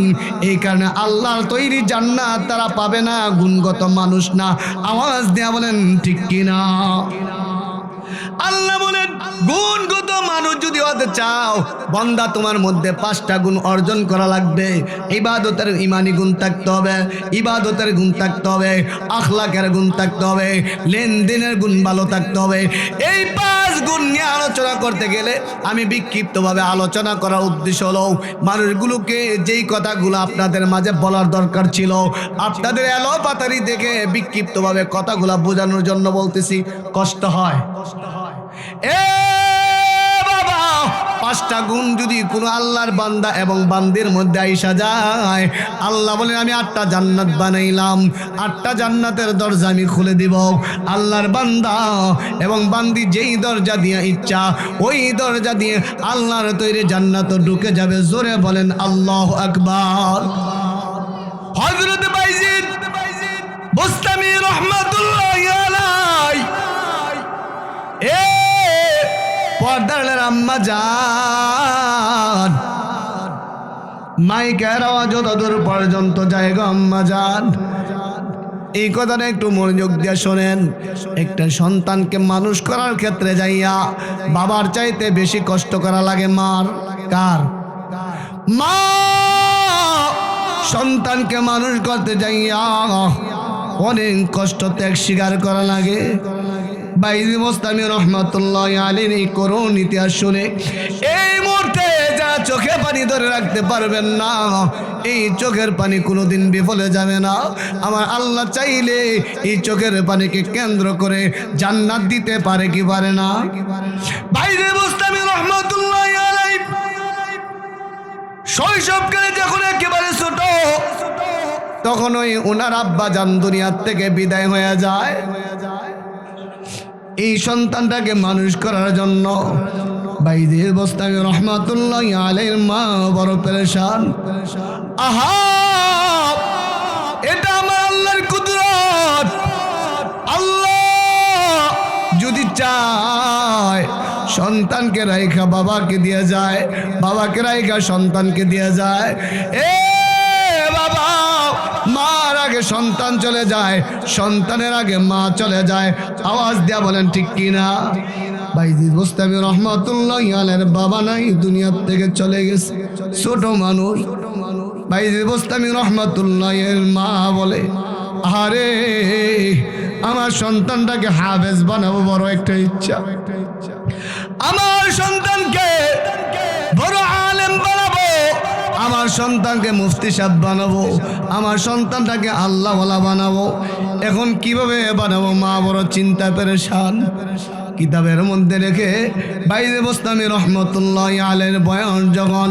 এই কারণে আল্লাহর তৈরি জান্নাত তারা পাবে না, গুণগত মানুষ না। আওয়াজ দেয়া বলেন ঠিক কিনা? আল্লাহ বলেন গুণগত মানুষ যদি হতে চাও বান্দা, তোমার মধ্যে 5টা গুণ অর্জন করা লাগবে। ইবাদতের ইমানি গুণ থাকতে হবে, ইবাদতের গুণ থাকতে হবে, আখলাকের গুণ থাকতে হবে, লেনদেনের গুণ ভালো থাকতে হবে। এই 5 গুণ নিয়ে আলোচনা করতে গেলে আমি বিক্ষিপ্তভাবে আলোচনা করার উদ্দেশ্য হলো মানুষগুলোকে যেই কথাগুলো আপনাদের মাঝে বলার দরকার ছিল, আপনাদের এলোপাতারি দেখে বিক্ষিপ্তভাবে কথাগুলো বোঝানোর জন্য বলতেছি। কষ্ট হয়? এ বাবা, 5টা গুণ যদি কোনো আল্লাহর বান্দা এবং বান্দির মধ্যে আইসা যায়, আল্লাহ বলেন আমি 8টা জান্নাত বানাইলাম, 8টা জান্নাতের দরজা আমি খুলে দিব। আল্লাহর বান্দা এবং বান্দি যেই দরজা দিয়ে ইচ্ছা ওই দরজা দিয়ে আল্লাহর তৈরি জান্নাত ঢুকে যাবে। জোরে বলেন আল্লাহু আকবার। হযরত বাইজিদ বুস্তামি রাহমাতুল্লাহি আলাইহি, এ পর্দার আম্মা জান, মাইকের আওয়াজ যতদূর পর্যন্ত যায় গো আম্মা জান, এই কথাটা একটু মনোযোগ দিয়ে শোনেন। একটা সন্তানকে মানুষ করার ক্ষেত্রে যাইয়া বাবার চাইতে বেশি কষ্ট করা লাগে মার। কার? মা। সন্তানকে মানুষ করতে যাইয়া অনেক কষ্ট ত্যাগ স্বীকার করা লাগে। বাইজি বুস্তামি রাহমাতুল্লাহি আলাইহি এই করুণ ইতিহাস শুনে এই মুহূর্তে যারা চোখে পানি ধরে রাখতে পারবেন না, এই চোখের পানি কোনোদিন বিফলে যাবে না। আমার আল্লাহ চাইলে এই চোখের পানিকে কেন্দ্র করে জান্নাত দিতে পারে কি পারে না? বাইজি বুস্তামি রাহমাতুল্লাহি আলাইহি শৈশবকালে যখন একেবারে ছোট, তখন ওই ওনার আব্বা জান দুনিয়ার থেকে বিদায় হয়ে যায়। এই সন্তানটাকে মানুষ করার জন্য বাইজি বুস্তামি রাহমাতুল্লাহি আলাইহির মা বড় পেরেশান। আহা, এটা আমার আল্লাহর কুদরত। আল্লাহ যদি চায় সন্তানকে রাইখা বাবাকে দিয়ে যায়, বাবাকে রাইখা সন্তানকে দিয়ে যায়। এ বাবা, মার আগে সন্তান চলে যায়, সন্তানের আগে মা চলে যায়। আওয়াজ দিয়া বলেন ঠিক কিনা? বাইজি বুস্তামি রাহমাতুল্লাহি আলাইহির বাবা নাই, দুনিয়ার থেকে চলে গেছে, ছোট মানুষ। বাইজি বুস্তামি রাহমাতুল্লাহির মা বলে, আরে আমার সন্তানটাকে হাফেজ বানাবো, বড় একটা ইচ্ছা। আমার সন্তানকে বড় আলেম বানাবো, আমার সন্তানকে মুফতি সাহেব বানাবো, আমার সন্তানটাকে আল্লাহওয়ালা বানাবো। এখন কিভাবে বানাবো? মা বড় চিন্তা পেরেশান। কিতাবের মধ্যে রেখে বাইজি বুস্তামি রাহমাতুল্লাহি আলাইহির বয়স যখন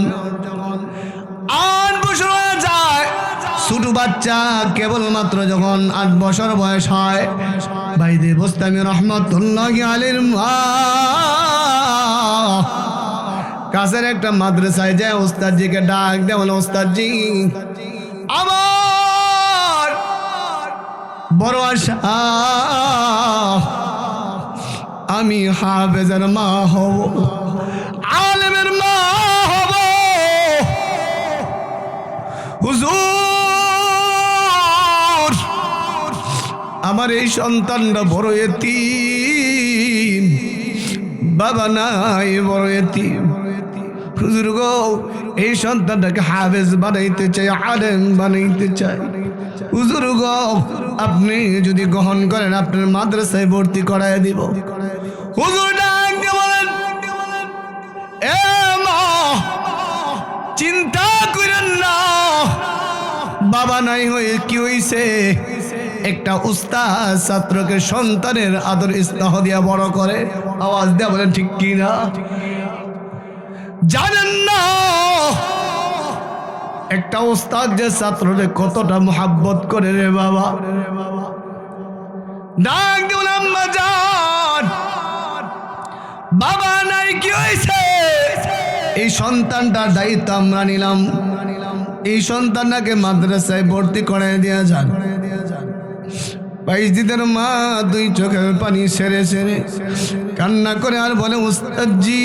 8 বছর হয়ে যায়, ছোট বাচ্চা কেবলমাত্র যখন 8 বছর বয়স হয়, বাইজি বুস্তামি রাহমাতুল্লাহি আলাইহির মা কাছের একটা মাদ্রাসায় যায় ওস্তাদজিকে ডাক দেয়, বলে ওস্তাদজি আমার বড় আশা আমি হাফেজের মা হব, আলেমের মা হব। হুজুর আমার এই সন্তানটা বড় এতিম, বাবা নাই, বড় এতিম। হুজুর গো এই সন্তানটাকে হাফেজ বানাইতে চাই, আলেম বানাইতে চাই। হুজুর গো আপনি যদি গ্রহণ করেন আপনার মাদ্রাসায় ভর্তি করায় দিব। হুজুর ডাক দিয়ে বলেন, এ মা চিন্তা করেন না, বাবা নাই হয়ে কি হইছে, একটা উস্তাদ ছাত্রকে সন্তানের আদর স্নেহ দিয়া বড় করে। আওয়াজ দেয়া বলেন ঠিক কি না? জানেন না একটা উস্তাদ যে ছাত্ররে কতটা মোহাব্বত করে রে বাবা। ডাক দিল আম্মা জান, বাবা নাই কি হয়েছে, এই সন্তানটার দায়িত্ব আমরা নিলাম, এই সন্তানটাকে মাদ্রাসায় ভর্তি করে দেয়া যান। বাইজিদের মা দুই চোখের পানি সেরে সেরে কান্না করে আর বলে, উস্তাদজি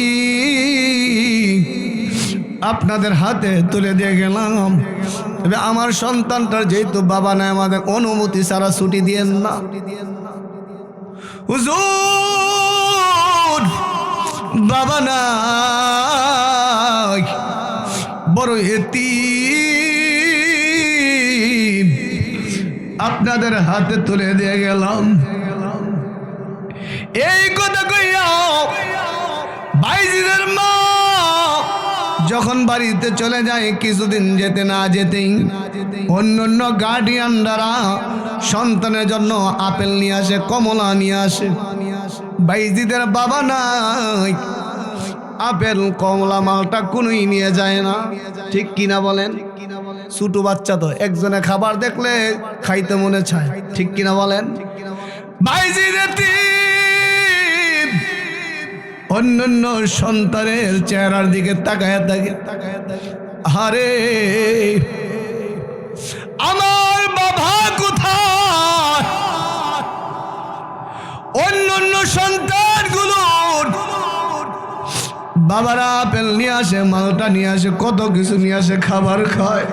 আপনাদের হাতে তুলে দিয়ে গেলাম, তবে আমার সন্তানটার যেহেতু বাবা নাই আমাদের অনুমতি ছাড়া ছুটি দিয়েন না। হুজুর বাবা নাই, বড় এতিম, আপনাদের হাতে তুলে দিয়ে গেলাম। এই কথা কইয়া বাইজিদের মা যখন বাড়িতে চলে যায়, কিছুদিন যেতে না যেতেই অন্য গার্ডিয়ানরা সন্তানের জন্য আপেল নিয়ে আসে, কমলা নিয়ে আসে। বাইজিদের বাবা নাই, আপেল কমলা মালটা কোনোই নিয়ে যায় না, ঠিক কিনা বলেন? ছোট বাচ্চা তো একজনে খাবার দেখলে খাইতে মনে চায়, ঠিক কিনা বলেন? বাইজিদের অন্যান্য সন্তানের চেহারার দিকে তাকায় থাকে, আরে আমার বাবা কোথায়? অন্যান্য সন্তানগুলোর বাবারা আপেল নিয়ে আসে, মালটা নিয়ে আসে, কত কিছু নিয়ে আসে, খাবার খায়।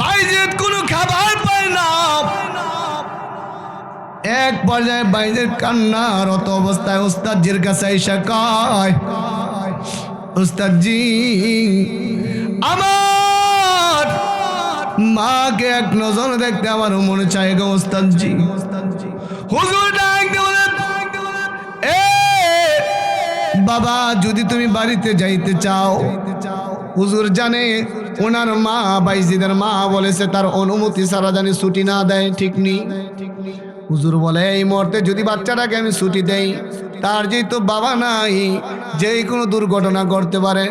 বাইজিদ কোনো খাবার পায় না। এক পর্যায়ে বাইজিদ কান্নারত অবস্থায় উস্তাদজির কাছে এসে কয়, উস্তাদজি আমার মাকে এক নজর দেখতে আমার মনে চায় গো উস্তাদজি। হুজুর ডাক দিয়ে বলেন, এ বাবা যদি তুমি বাড়িতে যাইতে চাও, হুজুর জানে ওনার মা বাইজিদের মা বলেছে তার অনুমতি ছাড়া জানি ছুটি না দেয়, ঠিক নেই। হুজুর বলে এই মুহূর্তে যদি বাচ্চাটাকে আমি ছুটি দেই, তার যেহেতু বাবা নাই, যেই কোনো দুর্ঘটনা ঘটতে পারে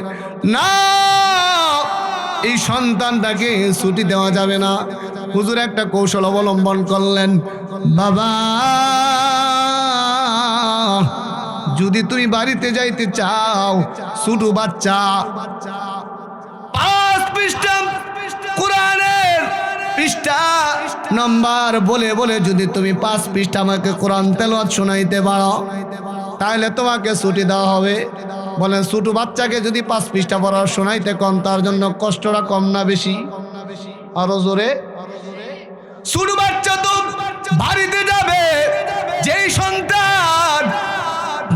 না, এই সন্তানটাকে ছুটি দেওয়া যাবে না। হুজুর একটা কৌশল অবলম্বন করলেন, বাবা যদি তুমি বাড়িতে যাইতে চাও, ছোট বাচ্চা 5 পৃষ্ঠা কোরআনের পৃষ্ঠা নাম্বার বলে বলে যদি তুমি 5 পৃষ্ঠা আমাকে কোরআন তেলাওয়াত শোনাইতে পারো, তাহলে তোমাকে ছুটি দেওয়া হবে। বলেন ছোট বাচ্চাকে যদি 5 পৃষ্ঠা পড়া শোনাইতে কম, তার জন্য কষ্টটা কম না বেশি? আরো জোরে। ছোট বাচ্চা তো বাড়িতে যাবে, যেই সন্তান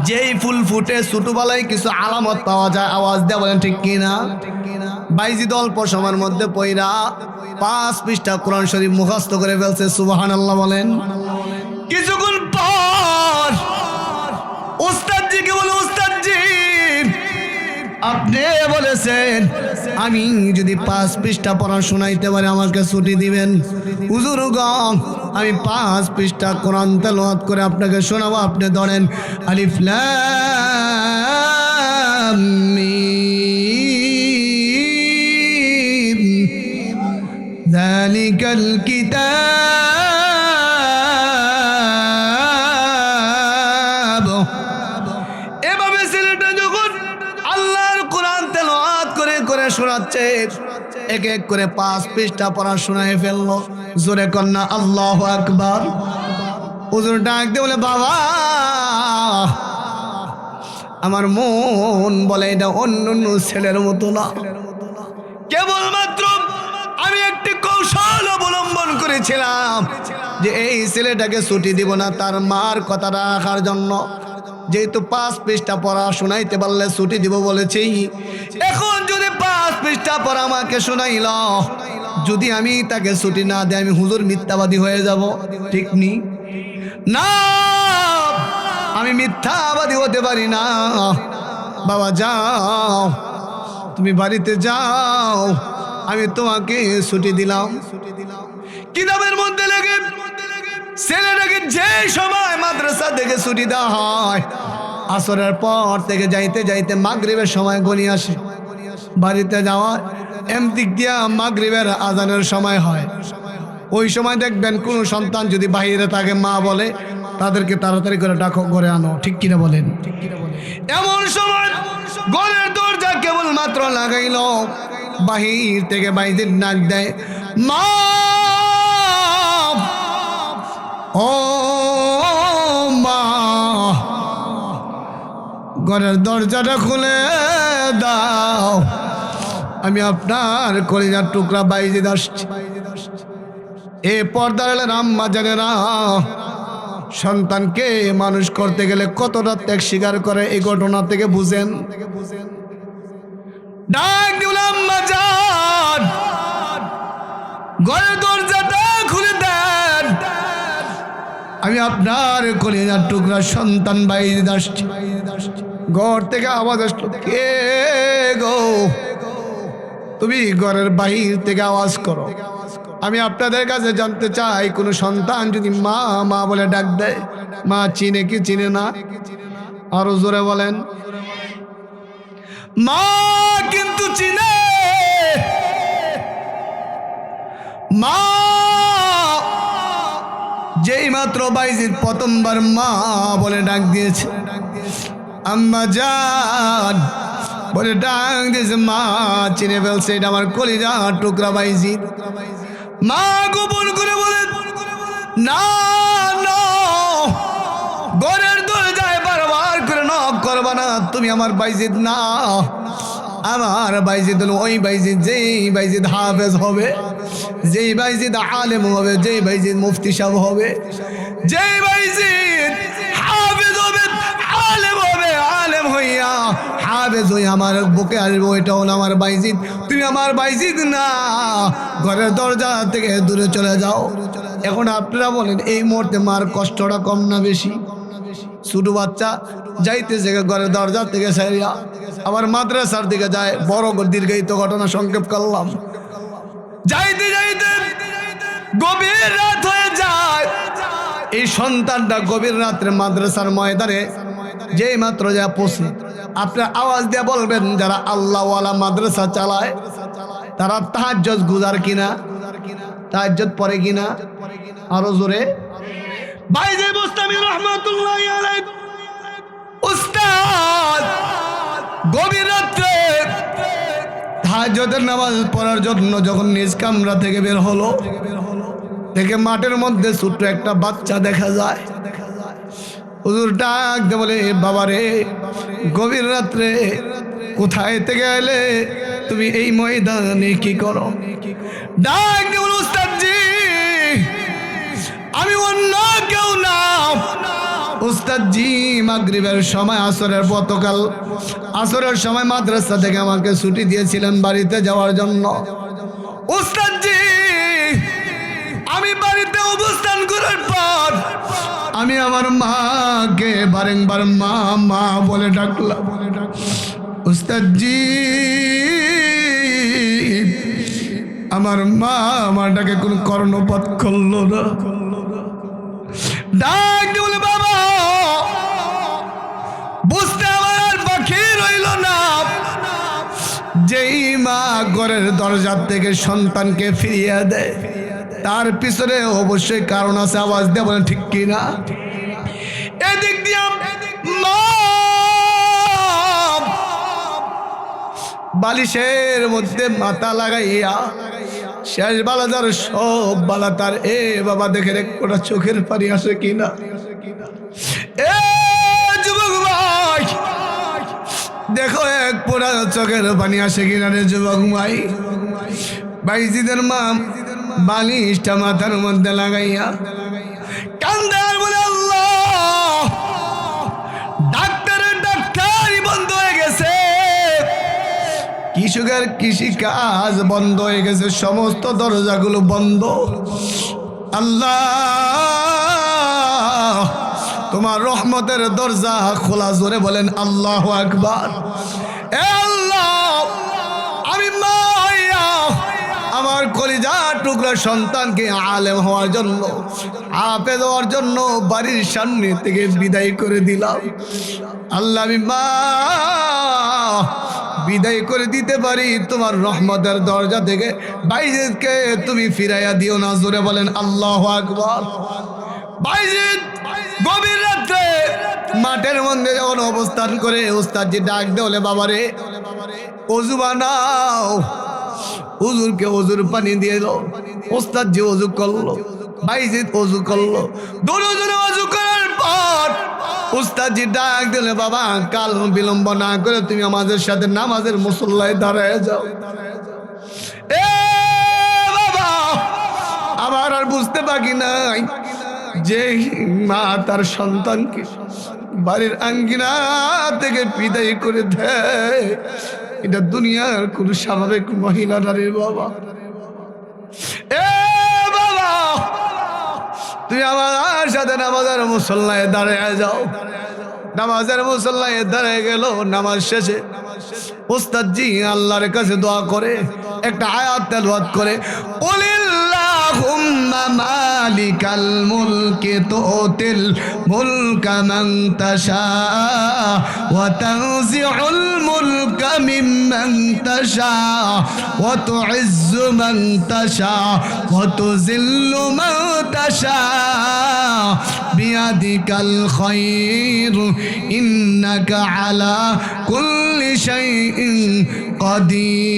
যেই ফুল ফুটে ছোটবেলায় কিছু আলামত পাওয়া যায়, আওয়াজ দেয়া বলেন ঠিক কিনা? বাইজিদ অল্প সময়ের মধ্যে পয়রা 5 পৃষ্ঠা কোরআন শরীফ মুখস্থ করে ফেলছে, সুবহানাল্লাহ বলেন। কিছুক্ষণ পর উস্তাদজিকে বলে, উস্তাদজি আপনি বলেছেন আমি যদি 5 পৃষ্ঠা পড়া শোনাইতে পারি আমাকে ছুটি দিবেন। হুজুর গো আমি 5 পৃষ্ঠা কোরআন তেলাওয়াত করে আপনাকে শোনাবো, আপনি ধরেন আলিফ লাম মিম যালিকাল কিতাব। এভাবে ছেলেটা যখন আল্লাহ এক এক করে 5 পৃষ্ঠা পড়া শোনায় ফেললো। জোরে কন্যা আল্লাহু আকবার। হুজুর ডাক দিয়ে বলে, বাবা আমার মন বলে এটা অন্য ছেলের মতো না, কেবলমাত্র আমি একটি কৌশল অবলম্বন করেছিলাম যে এই ছেলেটাকে ছুটি দিব না তার মার কথা রাখার জন্য। যেহেতু 5 পৃষ্ঠা পড়া শোনাইতে পারলে ছুটি দিব বলেছি, এখন যদি 5 পৃষ্ঠা পড়া আমাকে শোনাইল, যদি আমি তাকে ছুটি না দেয় আমি হুজুর মিথ্যাবাদী হয়ে যাব, ঠিক নি না? আমি মিথ্যাবাদী হতে পারি না। বাবা যাও, তুমি বাড়িতে যাও, আমি তোমাকে ছুটি দিলাম। কিতাবের মধ্যে লেগে ছেলেটাকে যে সময় মাদ্রাসা থেকে ছুটি দেওয়া হয়, আসরের পর থেকে যাইতে যাইতে মাগরিবের সময় গনি আসে। বাড়িতে যাওয়া এমদিক দিয়া মাগরিবের আজানের সময় হয়। ওই সময় দেখবেন কোনো সন্তান যদি বাহিরে থাকে, মা বলে তাদেরকে তাড়াতাড়ি করে ডাকো, ঘরে আনো, ঠিক কিনা বলেন? এমন সময় ঘরের দরজা কেবল মাত্র লাগাইল, বাহির থেকে বাইদের ডাক দেয়, মা ও মা, ঘরের দরজাটা খুলে দাও, আমি আপনার কলিজার টুকরা বাইজিদ আসছি। এ পর্দার আম্মা জানেরা, সন্তানকে মানুষ করতে গেলে কতটা ত্যাগ স্বীকার করে এই ঘটনা থেকে বুঝেন। ডাক দিলাম, আম্মা জান ঘরের দরজাটা খুলে দেন, আমি আপনার কলিজার টুকরা সন্তান বাইজিদ আসছি। ঘর থেকে আওয়াজ আসলো, কে গো? তুমি ঘরের বাহির থেকে আওয়াজ করো। আমি আপনাদের কাছে জানতে চাই, কোনো সন্তান যদি মা মা বলে ডাক দেয়, মা চিনে কি চিনে না? আরো জোরে বলেন। মা কিন্তু চিনে। মা যেই মাত্র বাইজিদ প্রথমবার মা বলে ডাক দিয়েছে, আম্মা জান বলে ডাক দিয়েছে, মা চিনে ফেলছে, এটা আমার কলিজা টুকরা বাইজিদ। মা গোপন করে বলে, না না, ঘরের দরজায় বারবার করে নক করবা না, তুমি আমার বাইজিদ না। আমার বাইজিদ হলো ওই বাইজিদ যেই বাইজিদ হাফেজ হবে, যেই বাইজিদ আলেম হবে, যেই বাইজিদ মুফতি সাহেব হবে, যেই বাইজিদ হাফেজ হবে, আলেম হবে, আলেম হইয়া হাফেজ হইয়া আমার বুকে আসবে, ওইটা হলো আমার বাইজিদ। তুমি আমার বাইজিদ না, ঘরের দরজা থেকে দূরে চলে যাও। এখন আপনারা বলেন, এই মুহূর্তে মার কষ্টটা কম না বেশি? ছোট বাচ্চা যাইতেছে ঘরের দরজা থেকে সারিয়া আবার মাদ্রাসার দিকে যায়, বড় দীর্ঘায়িত ঘটনা সংক্ষেপ করলাম। যাইতে যাইতে গভীর রাত হয়ে যায়। এই সন্তানটা গভীর রাত্রে মাদ্রাসার ময়দানে যেই মাত্র যা পৌঁছে, আপনার আওয়াজ দিয়ে বলবেন, যারা আল্লাহওয়ালা মাদ্রাসা চালায় তারা তাহাজ্জুদ গুজার কিনা, তাহাজ্জুদ পড়ে কিনা? আরো জোরে। বাইজিদ বুস্তামি রাহমাতুল্লাহি আলাইহি উস্তাদ গভীর রাত্রে তাহাজ্জুদের নামাজ পড়ার জন্য যখন নিজ কামরা থেকে বের হলো, দেখে মাঠের মধ্যে ছোট্ট একটা বাচ্চা দেখা যায়। হুজুর ডাক দিয়ে বলে, বাবারে গভীর রাত্রে কোথায় থেকে এলে, তুমি এই ময়দানে কি করো? ডাক দিয়ে বলে, উস্তাদজি আমি অন্য কেউ না, উস্তাদজি মাগরিবের সময় আসরের গতকাল আসরের সময় মাদ্রাসা থেকে আমাকে ছুটি দিয়েছিলেন বাড়িতে যাওয়ার জন্য। উস্তাদজি আমি বাড়িতে অবস্থান করার পর আমি আমার মাকে বারংবার মা মা বলে ডাকলাম। উস্তাদজি আমার মা আমাটাকে কোনো কর্ণপাত করলো না। ডাক দিয়ে বলে, বাবা বুঝতে আমার আর বাকি রইল না, যেই মা ঘরের দরজার থেকে সন্তানকে ফিরিয়ে দেয় তার পিছনে অবশ্যই কারণ আছে। আওয়াজ দিয়ে বলেন ঠিক কিনা? এদিক দিয়ে মা বালিশের মধ্যে মাথা লাগাইয়া শেষ বালা যার সব বালা তার। এ বাবা দেখেন এক ফোঁটা চোখের পানি আসে কিনা। এ যুবক ভাই দেখো এক ফোঁটা চোখের পানি আসে কিনা রে যুবক ভাই। বাইজিদের মা বালিশটা মাথার মধ্যে লাগাইয়া কান্দে আর বলে আল্লাহ, ডাক্তারি বন্ধ হয়ে গেছে, কৃষকের কৃষি কাজ বন্ধ হয়ে গেছে, সমস্ত দরজাগুলো বন্ধ। আল্লাহ তোমার রহমতের দরজা খোলা, জোরে বলেন আল্লাহু আকবার। এ আল্লাহ, আমি মা হইয়া আমার কলিজার টুকরা সন্তানকে আলেম হওয়ার জন্য, হাফেজ হওয়ার জন্য বাড়ির সামনে থেকে বিদায় করে দিলাম। আল্লাহ আমি মা বিদায় করে দিতে পারি, তোমার রহমতের দরজা থেকে বাইজিদকে তুমি ফিরাইয়া দিও না, জোরে বলেন আল্লাহু আকবার। বাইজিদ গভীর রাত্রে মাঠের মধ্যে যখন অবস্থান করে উস্তাদজি ডাক দেওলে, বাবারে ওযু বানাও। হুজুরকে ওযুর পানি দিয়ে এলো, উস্তাদজি ওযু করলো, বাইজিদ ওযু করলো। দুজনে ওযু করার পর উস্তাদজি ডাক দিলে, বাবা কাল বিলম্ব না করে তুমি আমাদের সাথে নামাজের মুসল্লায় দাঁড়ায় যাও। এ বাবা আমার আর বুঝতে বাকি নাই যে মা তার সন্তানকে বাড়ির আঙ্গিনা থেকে বিদায় করে দেয়, এটা দুনিয়ার কোন স্বাভাবিক মহিলা না রে বাবা। এ বাবা তুমি আমার সাথে নামাজের মুসল্লায় দাঁড়ায় যাও। নামাজের মুসল্লায় দাঁড়ায় গেল। নামাজ শেষে উস্তাদজি আল্লাহর কাছে দোয়া করে একটা আয়াত তেলাওয়াত করে, কুলিল্লাহুম্মা মালিকাল মুলকি তুতিল মুলকা মান তাশা ওয়া তানজিউল মুলকা মিম্মান তাশা ওয়া তুইজ্জু মান তাশা ওয়া তুযিল্লু মান তাশা বিয়াদিকাল খায়র ইন্নাকা আলা কুল্লি শাইইন কাদির।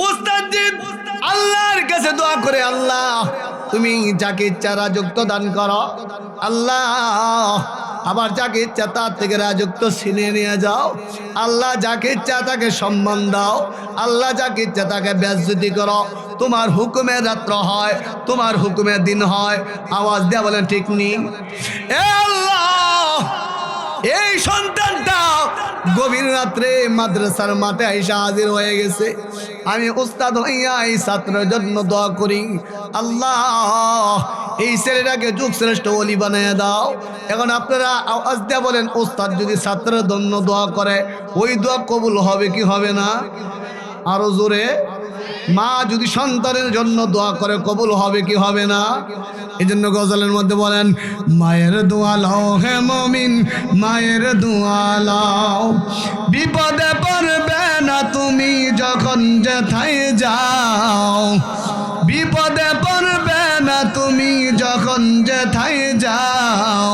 উস্তাদজি আল্লাহর কাছে দোয়া করে, আল্লাহ তুমি যাকে ইচ্ছা রাজত্ব দান করো, আল্লাহ আবার যাকে ইচ্ছা তার থেকে রাজত্ব ছিনিয়ে নিয়ে যাও, আল্লাহ যাকে ইচ্ছা তাকে সম্মান দাও, আল্লাহ যাকে ইচ্ছা তাকে বেজ্জতি করো। তোমার হুকুমে রাত্র হয়, তোমার হুকুমে দিন হয়। আওয়াজ দেয়া বলেন ঠিক নেই। এ আল্লাহ, এই সন্তানটা গভীর রাত্রে মাদ্রাসার মাঠে আইসা হাজির হয়ে গেছে। আমি উস্তাদ হইয়া এই ছাত্রের জন্য দোয়া করি, আল্লাহ এই ছেলেটাকে যুগ শ্রেষ্ঠ ওলি বানিয়ে দাও। এখন আপনারা আওয়াজ দেয়া বলেন, উস্তাদ যদি ছাত্রের জন্য দোয়া করে ওই দোয়া কবুল হবে কি হবে না? আরো জোরে। মা যদি সন্তানের জন্য দোয়া করে কবুল হবে কি হবে না? এই জন্য গজলের মধ্যে বলেন, মায়ের দোয়া লাও হে মুমিন, মায়ের দোয়া লাও, বিপদে পড়বে না তুমি যখন যেথায় যাও, বিপদে পড়বে না তুমি যখন যেথায় যাও,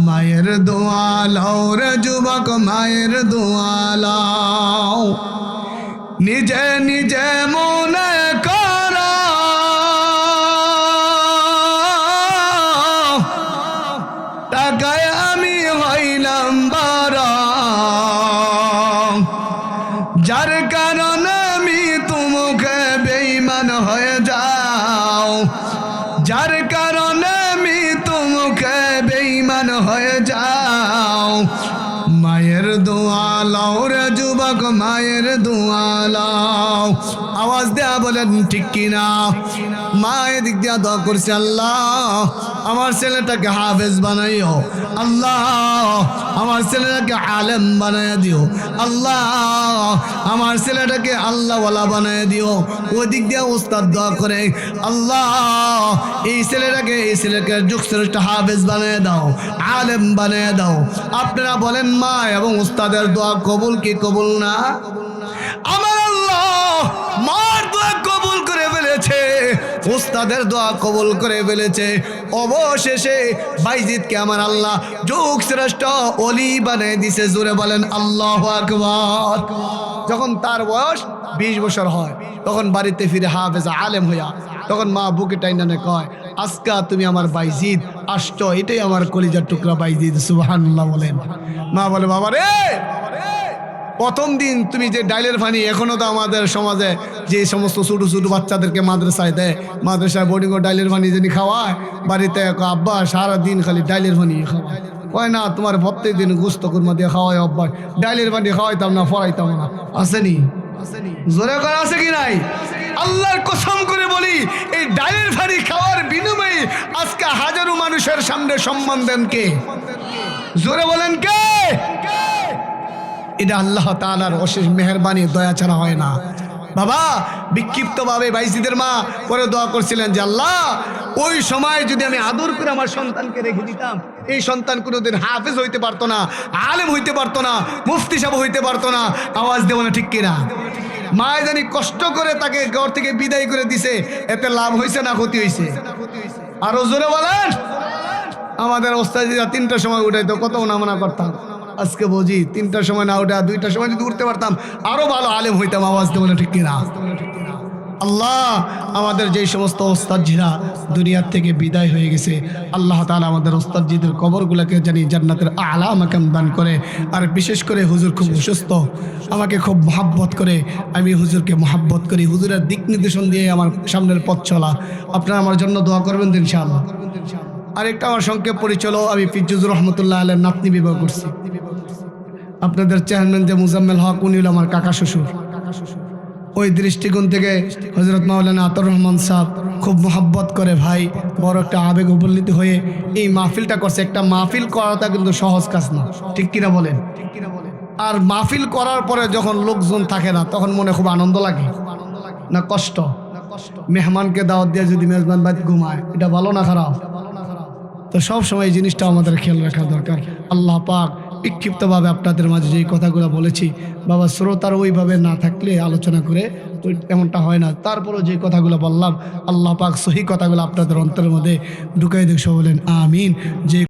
মায়ের দোয়া লাও রে যুবক, মায়ের দোয়া লাও। নিজে নিজে মনে কর টাকায় আমি হইলাম বড়, যার কারণে আমি তোমাকে বেঈমান হয়ে যাও, যার কারণে আমি তোমাকে বেঈমান হয়ে যাও। মায়ের দোয়া লাও রে যুবক, মায়ের দোয়া লাও। আওয়াজ দেয়া বলেন ঠিক কিনা? মা এদিক দিয়া দোয়া করছে, আল্লাহ আমার ছেলেটাকে হাফেজ বানাইও, আল্লাহ আমার ছেলেটাকে আলেম বানাইয়া দিও, আল্লাহ আমার ছেলেটাকে আল্লাহওয়ালা বানাইয়া দিও। ওই দিক দিয়া উস্তাদ দোয়া করে, আল্লাহ এই ছেলেকে যুগ শ্রেষ্ঠ হাফেজ বানিয়ে দাও, আলেম বানিয়ে দাও। আপনারা বলেন মা এবং উস্তাদের দোয়া কবুল কি কবুল না? আমার আল্লাহ মার দোয়া কবুল করে ফেলেছে, উস্তাদের দোয়া কবুল করে ফেলেছে। ও অবশেষে বাইজিদকে আমার আল্লাহ যুগ শ্রেষ্ঠ ওলি বানিয়ে দিছে। জোরে বলেন আল্লাহু আকবার। যখন তার বয়স 20 বছর হয় তখন বাড়িতে ফিরে হাফেজ আলেম হইয়া তখন মা বুকে টাইনানে কয়, আজকা তুমি আমার বাইজিদ আসছো, এটাই আমার কলিজার টুকরা বাইজিদ। সুবহানাল্লাহ বলেন। মা বলে, বাবা রে, প্রথম দিন তুমি যে ডাইলের পানি, এখনো তো আমাদের সমাজে যে সমস্ত ছোটো ছোটো বাচ্চাদেরকে মাদ্রাসায় দেয়, মাদ্রাসায় বোর্ডিং ও ডাইলের পানি যিনি খাওয়ায়, বাড়িতে আব্বা সারাদিন খালি ডাইলের পানি খাওয়ায়। কয় না, তোমার প্রত্যেক দিন গোস্ত কুরমা দিয়ে খাওয়াই অভ্যাস, ডাইলের পানি খাওয়াইতাম না, ফরাইতাম না। আসেনি? জোরে করে আছে কি নাই? আল্লাহর কসম করে বলি, এই ডাইলের পানি খাওয়ার বিনিময়ে আজকে হাজারো মানুষের সামনে সম্মান দেন কে? জোরে বলেন কে? এটা আল্লাহ তাআলার অশেষ মেহেরবানি, দয়া ছাড়া হয় না। বাবা বিক্ষিপ্তভাবে বাইজিদের মা করে দোয়া করছিলেন যে আল্লাহ, ওই সময় যদি আমি আদর করে আমার সন্তানকে রেখে দিতাম, এই সন্তান কোনোদিন হাফেজ হইতে পারতো না, আলেম হইতে পারতো না, মুফতি সাহেব হইতে পারতো না। আওয়াজ দেব না ঠিক কিনা? মায় জানি কষ্ট করে তাকে ঘর থেকে বিদায় করে দিছে, এতে লাভ হয়েছে না ক্ষতি হয়েছে? আরো জোরে বলেন। আমাদের ওস্তাদিরা 3টার সময় উঠাইতো, কত নামনা করতাম। আজকে বুঝি 3টার সময় না উঠা 2টার সময় যদি উঠতে পারতাম আরো ভালো আলেম হইতাম। আওয়াজ দেব না ঠিক কিনা? আল্লাহ, আমাদের যেই সমস্ত ওস্তাদজিরা দুনিয়ার থেকে বিদায় হয়ে গেছে, আল্লাহ তাআলা আমাদের ওস্তাদজিদের কবরগুলোকে জানি জান্নাতের আলা মাকাম দান করে। আর বিশেষ করে হুজুর খুব অসুস্থ, আমাকে খুব মহাব্বত করে, আমি হুজুরকে মহাব্বত করি। হুজুরের দিক নির্দেশন দিয়ে আমার সামনের পথ চলা। আপনারা আমার জন্য দোয়া করবেন তো ইনশাআল্লাহ। আরেকটা আমার সংক্ষেপ পরিচয়, আমি ফিজুর রহমতুল্লাহ আলের নাতনি বিবাহ করছি। আপনাদের চেয়ারম্যান যে মুজাম্মেল হক, উনি হল আমার কাকা শ্বশুর। ওই দৃষ্টিকোণ থেকে হযরত মাওলানা আতর রহমান সাহেব খুব মহব্বত করে, ভাই বড় একটা আবেগ উপলব্ধি হয়ে এই মাহফিলটা করছে। একটা মাহফিল করাটা কিন্তু সহজ কাজ না, ঠিক কিনা বলেন? আর মাহফিল করার পরে যখন লোকজন থাকে না, তখন মনে খুব আনন্দ লাগে না কষ্ট? মেহমানকে দাওয়াত দিয়ে যদি মেজবান বাদ ঘুমায়, এটা ভালো না খারাপ? তো সব সময় এই জিনিসটা আমাদের খেয়াল রাখা দরকার। আল্লাহ পাক বিক্ষিপ্তভাবে আপনাদের মাঝে যেই কথাগুলো বলেছি, বাবা শ্রোতার ওইভাবে না থাকলে আলোচনা করে এমনটা হয় না। তারপরও যে কথাগুলো বললাম, আল্লাহ পাক সহি কথাগুলো আপনাদের অন্তরের মধ্যে ঢুকাই দেখো, বলেন আমিন। যে